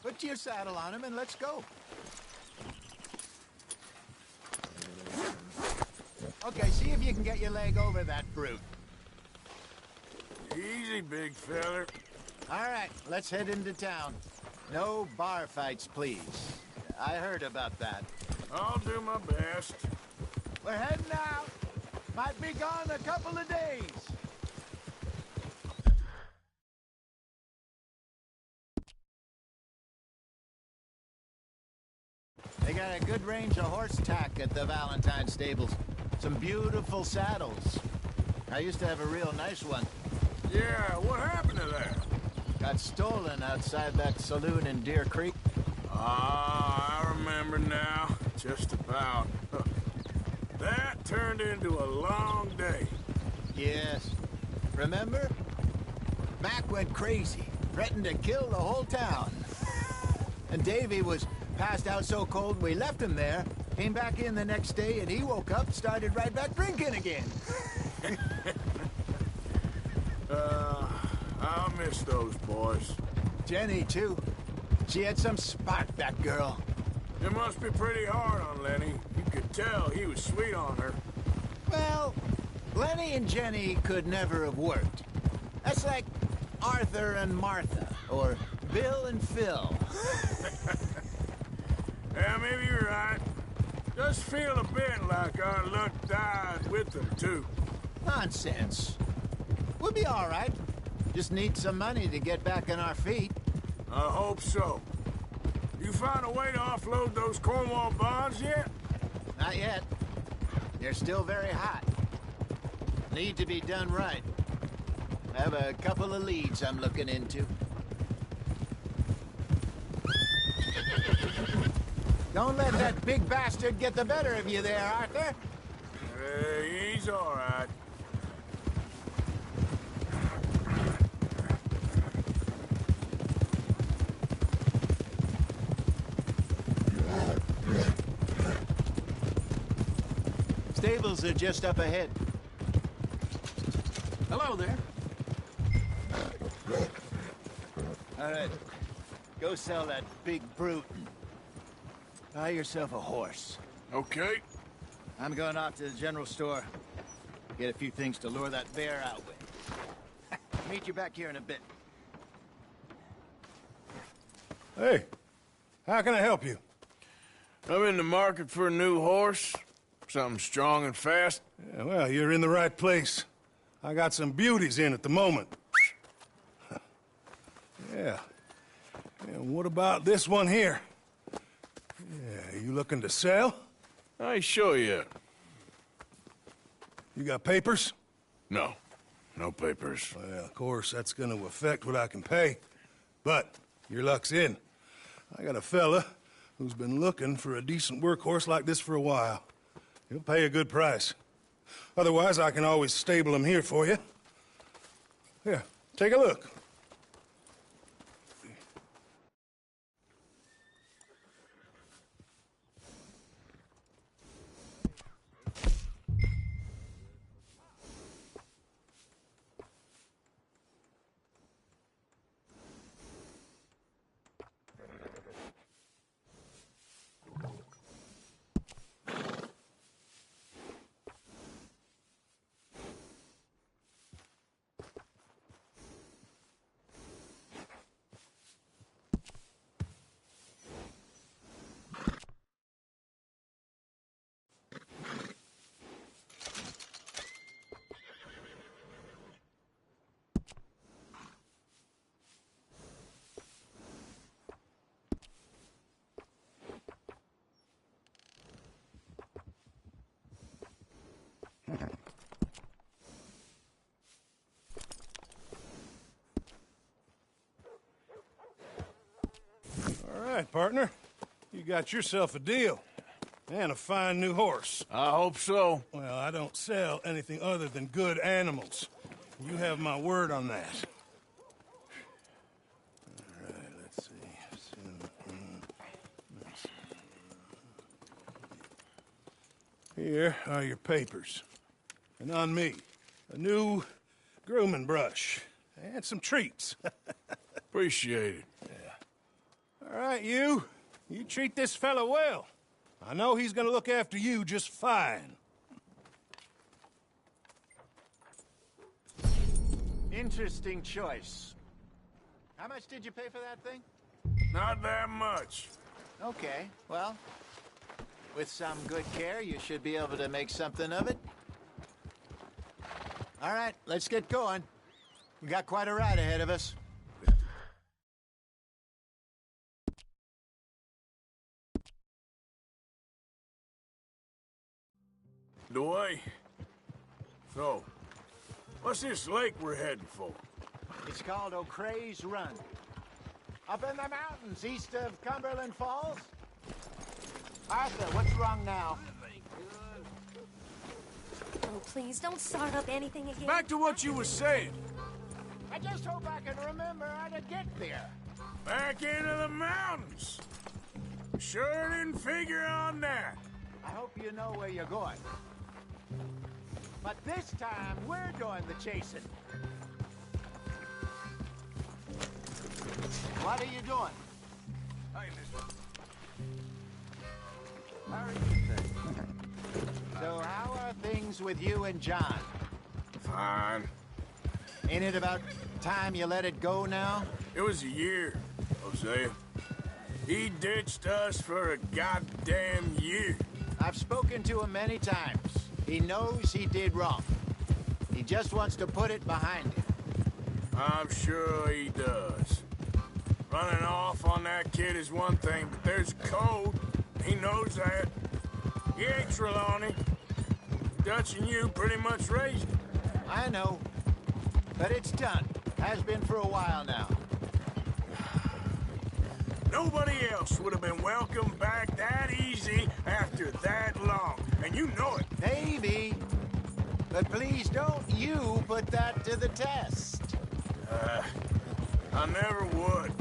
S8: Put your saddle on him and let's go. Okay, see if you can get your leg over that brute.
S2: Easy, big feller.
S8: All right, let's head into town. No bar fights, please. I heard about that.
S2: I'll do my best.
S8: We're heading out. Might be gone a couple of days. They got a good range of horse tack at the Valentine stables. Some beautiful saddles. I used to have a real nice one.
S2: Yeah, what happened to that?
S8: Got stolen outside that saloon in Deer Creek.
S2: Ah, I remember now. Just about. That turned into a long day.
S8: Yes. Remember? Mac went crazy, threatened to kill the whole town. And Davy was passed out so cold we left him there Came back in the next day, and he woke up, started right back drinking again.
S2: I'll miss those boys.
S8: Jenny, too. She had some spark, that girl.
S2: It must be pretty hard on Lenny. You could tell he was sweet on her.
S8: Well, Lenny and Jenny could never have worked. That's like Arthur and Martha, or Bill and Phil.
S2: Yeah, maybe you're right. Does feel a bit like our luck died with them, too.
S8: Nonsense. We'll be all right. Just need some money to get back on our feet.
S2: I hope so. You find a way to offload those Cornwall bonds yet?
S8: Not yet. They're still very hot. Need to be done right. I have a couple of leads I'm looking into. Don't let that big bastard get the better of you there, Arthur.
S2: He's all right.
S8: Stables are just up ahead. Hello there. All right. Go sell that big brute. Buy yourself a horse.
S2: Okay.
S8: I'm going off to the general store. Get a few things to lure that bear out with. Meet you back here in a bit.
S15: Hey, how can I help you?
S2: I'm in the market for a new horse. Something strong and fast.
S15: Yeah, well, you're in the right place. I got some beauties in at the moment. Yeah. And what about this one here? Yeah, you looking to sell?
S2: I show you.
S15: You got papers?
S2: No. No papers.
S15: Well, of course, that's gonna affect what I can pay. But your luck's in. I got a fella who's been looking for a decent workhorse like this for a while. He'll pay a good price. Otherwise, I can always stable him here for you. Here, take a look. All right, partner. You got yourself a deal. And a fine new horse.
S2: I hope so.
S15: Well, I don't sell anything other than good animals. You have my word on that. All right, let's see. Here are your papers. And on me, a new grooming brush. And some treats.
S2: Appreciate it.
S15: Yeah. All right, you treat this fella well. I know he's gonna look after you just fine.
S8: Interesting choice. How much did you pay for that thing?
S2: Not that much.
S8: Okay, well, with some good care, you should be able to make something of it. All right, let's get going. We got quite a ride ahead of us.
S2: Dway. So, what's this lake we're heading for?
S8: It's called O'Creagh's Run. Up in the mountains east of Cumberland Falls. Arthur, what's wrong now?
S18: Oh, please, don't start up anything again.
S2: Back to what you were saying.
S8: I just hope I can remember how to get there.
S2: Back into the mountains. Sure didn't figure on that.
S8: I hope you know where you're going. But this time, we're doing the chasing. What are you doing?
S2: Hey, mister.
S8: How are you? So how are things with you and John?
S2: Fine.
S8: Ain't it about time you let it go now?
S2: It was a year, Hosea. He ditched us for a goddamn year.
S8: I've spoken to him many times. He knows he did wrong. He just wants to put it behind him.
S2: I'm sure he does. Running off on that kid is one thing, but there's a code. He knows that. He ain't Trelawney. Dutch and you pretty much raised him.
S8: I know. But it's done. Has been for a while now.
S2: Nobody else would have been welcomed back that easy after that long. And you know it.
S8: Maybe. But please don't you put that to the test.
S2: I never would.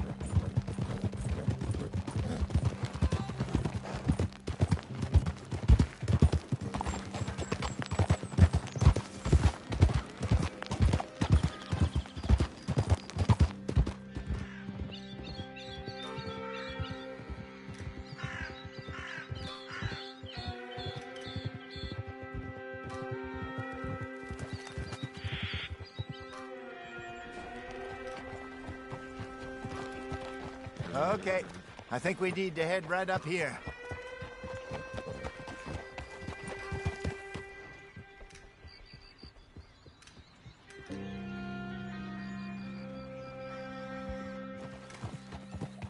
S8: Okay. I think we need to head right up here.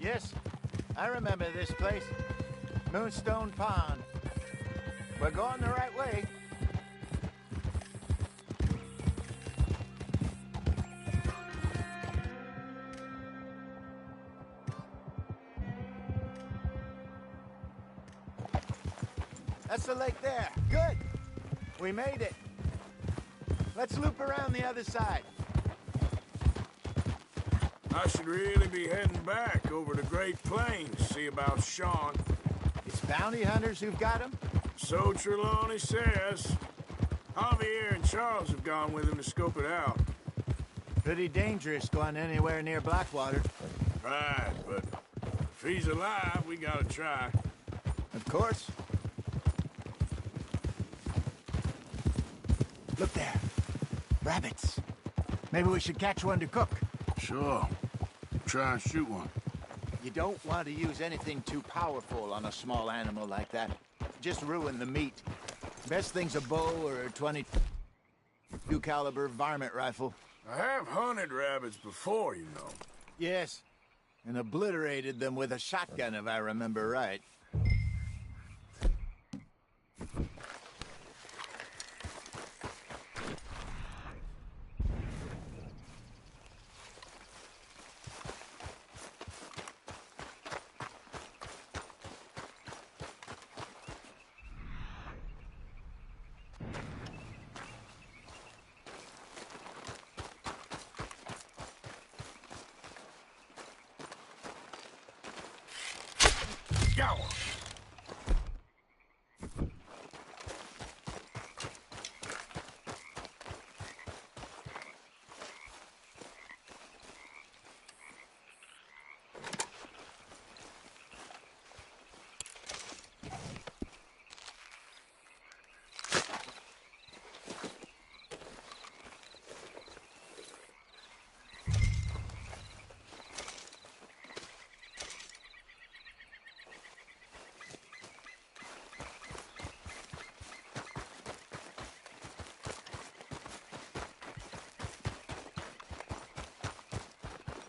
S8: Yes, I remember this place. Moonstone Pond. We're going the right way. That's the lake there. Good. We made it. Let's loop around the other side.
S2: I should really be heading back over the Great Plains, see about Sean.
S8: It's bounty hunters who've got him?
S2: So Trelawney says. Javier and Charles have gone with him to scope it out.
S8: Pretty dangerous going anywhere near Blackwater.
S2: Right, but if he's alive, we gotta try.
S8: Of course. Look there. Rabbits. Maybe we should catch one to cook.
S2: Sure. Try and shoot one.
S8: You don't want to use anything too powerful on a small animal like that. Just ruin the meat. Best thing's a bow or a .22 caliber varmint rifle.
S2: I have hunted rabbits before, you know.
S8: Yes. And obliterated them with a shotgun, if I remember right.
S2: Go!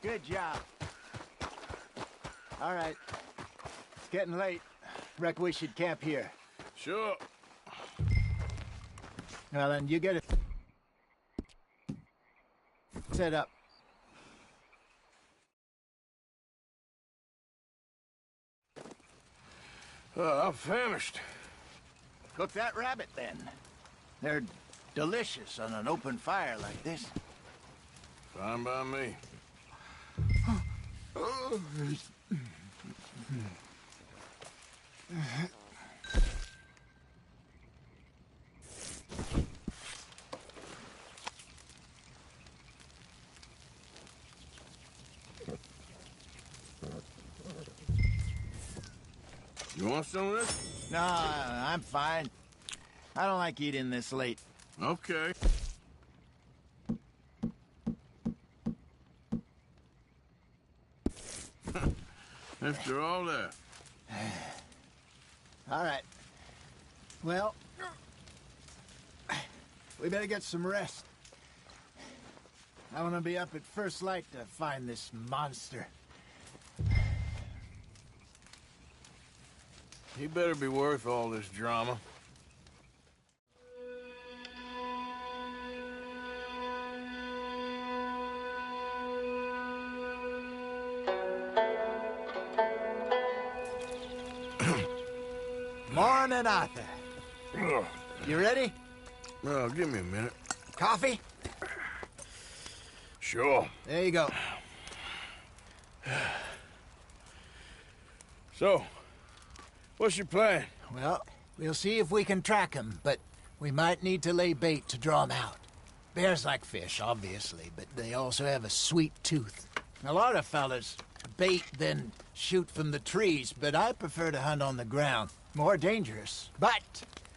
S8: Good job. All right. It's getting late. Reckon we should camp here.
S2: Sure.
S8: Well, then you get it set up.
S2: I'm famished.
S8: Cook that rabbit, then. They're delicious on an open fire like this.
S2: Fine by me. You want some of this?
S8: No, I'm fine. I don't like eating this late.
S2: Okay. After all that.
S8: All right. Well, we better get some rest. I want to be up at first light to find this monster.
S2: He better be worth all this drama.
S8: Morning, Arthur. You ready?
S2: Well, give me a minute.
S8: Coffee?
S2: Sure.
S8: There you go.
S2: So, what's your plan?
S8: Well, we'll see if we can track him, but we might need to lay bait to draw him out. Bears like fish, obviously, but they also have a sweet tooth. A lot of fellas bait, then shoot from the trees, but I prefer to hunt on the ground. More dangerous, but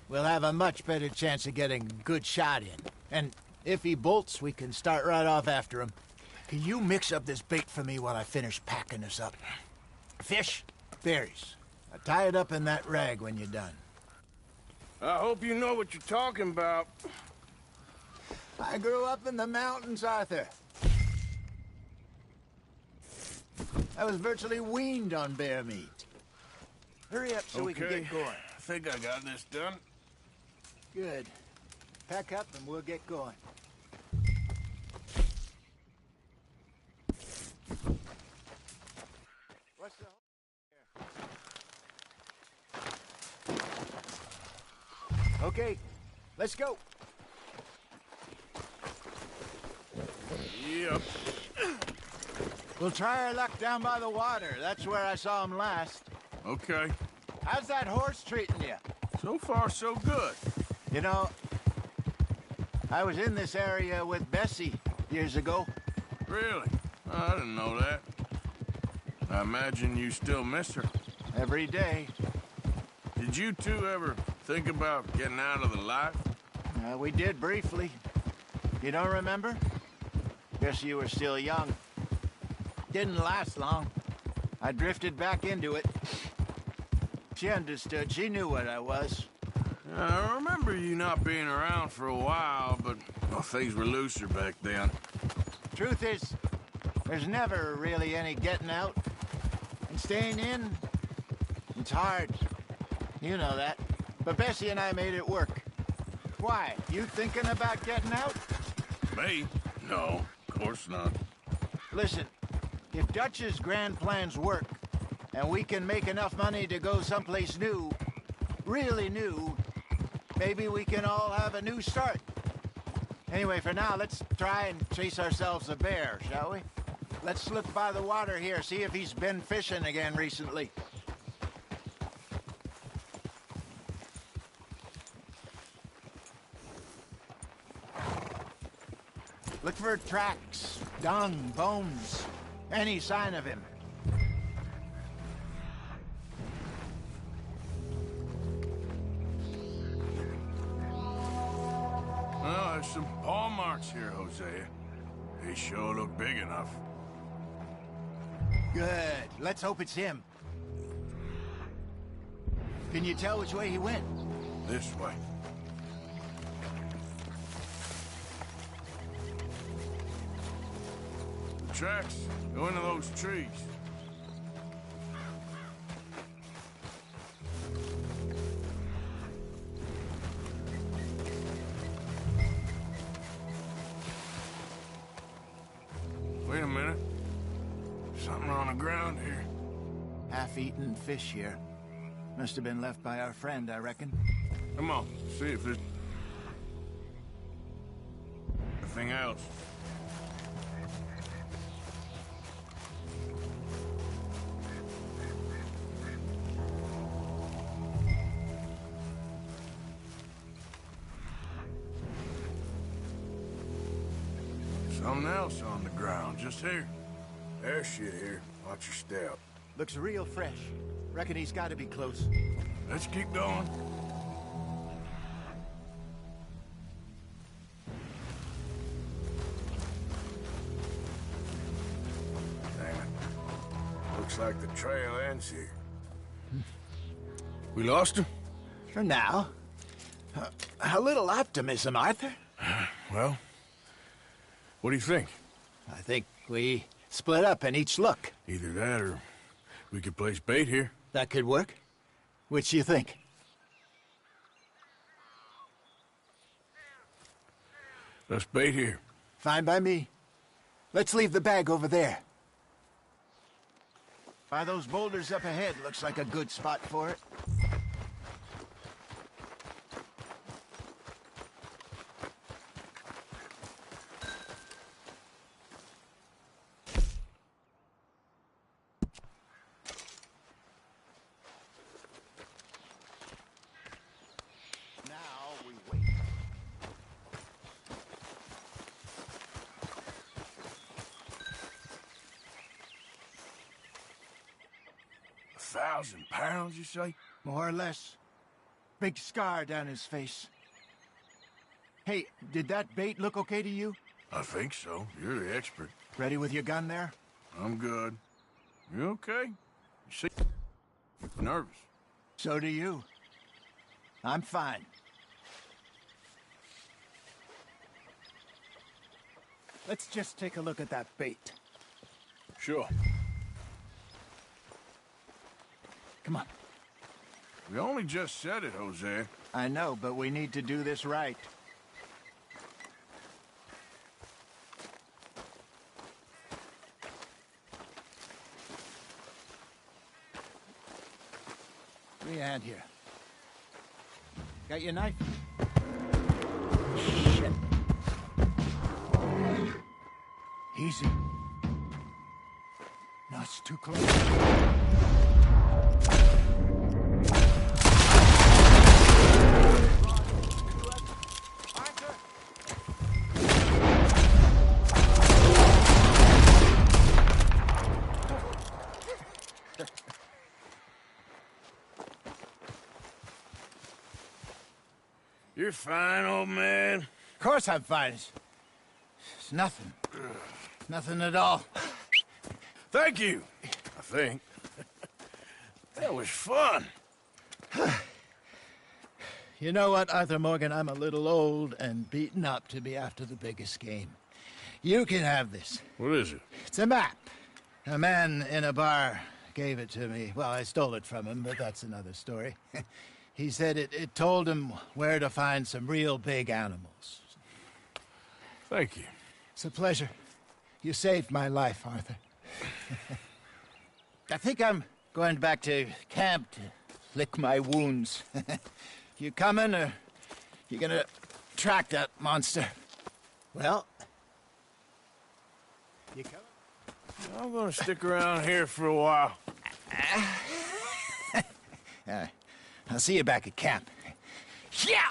S8: we'll have a much better chance of getting a good shot in. And if he bolts, we can start right off after him. Can you mix up this bait for me while I finish packing this up? Fish, berries. I'll tie it up in that rag when you're done.
S2: I hope you know what you're talking about.
S8: I grew up in the mountains, Arthur. I was virtually weaned on bear meat. Hurry up so we can get going.
S2: I think I got this done.
S8: Good. Pack up and we'll get going. What's the here? Okay, let's go.
S2: Yep.
S8: We'll try our luck down by the water. That's where I saw him last.
S2: Okay.
S8: How's that horse treating you?
S2: So far, so good.
S8: You know, I was in this area with Bessie years ago.
S2: Really? I didn't know that. I imagine you still miss her.
S8: Every day.
S2: Did you two ever think about getting out of the life?
S8: We did briefly. You don't remember? Guess you were still young. Didn't last long. I drifted back into it. She understood. She knew what I was.
S2: I remember you not being around for a while, but well, things were looser back then.
S8: Truth is, there's never really any getting out. And staying in, it's hard. You know that. But Bessie and I made it work. Why? You thinking about getting out?
S2: Me? No, of course not.
S8: Listen, if Dutch's grand plans work, and we can make enough money to go someplace new, really new, maybe we can all have a new start. Anyway, for now, let's try and chase ourselves a bear, shall we? Let's look by the water here, see if he's been fishing again recently. Look for tracks, dung, bones, any sign of him.
S2: Well, there's some paw marks here, Hosea. They sure look big enough.
S8: Good. Let's hope it's him. Can you tell which way he went?
S2: This way. The tracks go into those trees. Wait a minute. Something on the ground here.
S8: Half-eaten fish here. Must have been left by our friend, I reckon.
S2: Come on, see if there's anything else. Something else on the ground, just here. There's shit here. Watch your step.
S8: Looks real fresh. Reckon he's got to be close.
S2: Let's keep going. Damn it. Looks like the trail ends here. We lost him?
S8: For now. A little optimism, Arthur.
S2: Well, what do you think?
S8: I think we split up and each look.
S2: Either that or we could place bait here.
S8: That could work. Which do you think?
S2: Let's bait here.
S8: Fine by me. Let's leave the bag over there. By those boulders up ahead, looks like a good spot for it.
S2: £1,000, you say?
S8: More or less. Big scar down his face. Hey, did that bait look okay to you?
S2: I think so. You're the expert.
S8: Ready with your gun there?
S2: I'm good. You okay? You seem nervous.
S8: So do you. I'm fine. Let's just take a look at that bait.
S2: Sure.
S8: Come on.
S2: We only just said it, Jose.
S8: I know, but we need to do this right. Give me a hand here. Got your knife? Shit. Easy. No, it's too close.
S2: You're fine, old man.
S8: Of course I'm fine. It's nothing. Nothing at all.
S2: Thank you, I think. That was fun.
S8: You know what, Arthur Morgan? I'm a little old and beaten up to be after the biggest game. You can have this.
S2: What is it?
S8: It's a map. A man in a bar gave it to me. Well, I stole it from him, but that's another story. He said it told him where to find some real big animals.
S2: Thank you.
S8: It's a pleasure. You saved my life, Arthur. I think I'm going back to camp to lick my wounds. You coming, or you gonna track that monster? Well, you coming?
S2: I'm gonna stick around here for a while.
S8: I'll see you back at camp. Yeah!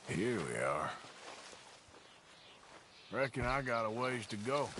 S2: Here we are. Reckon I got a ways to go.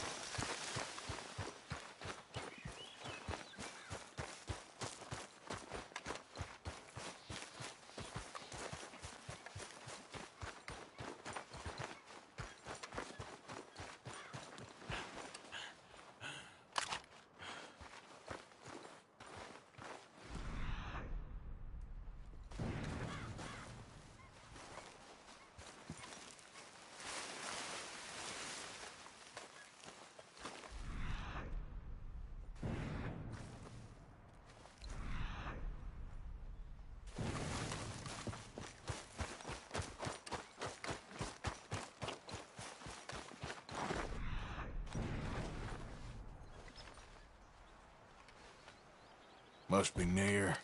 S2: Must be near.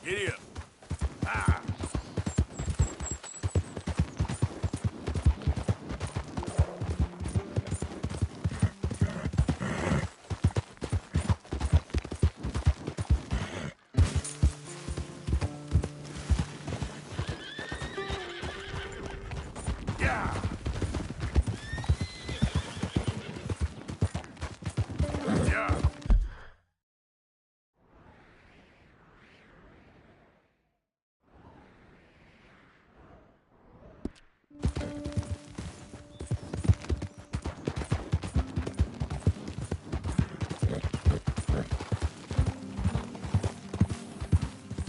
S2: Giddy up. Ah! Yeah! Yeah!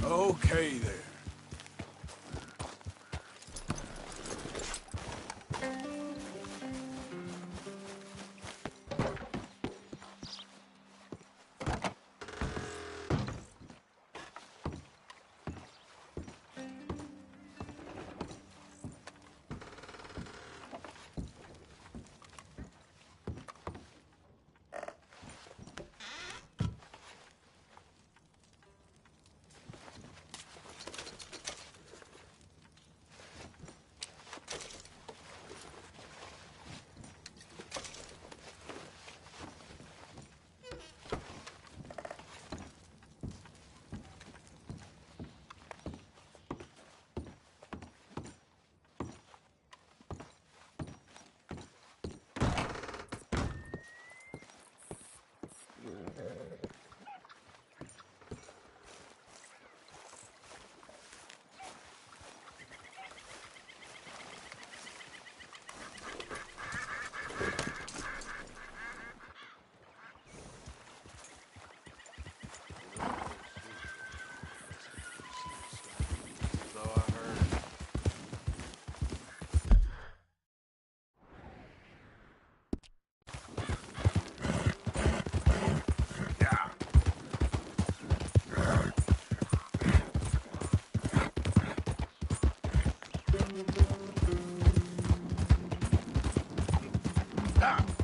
S2: Okay there. Ah!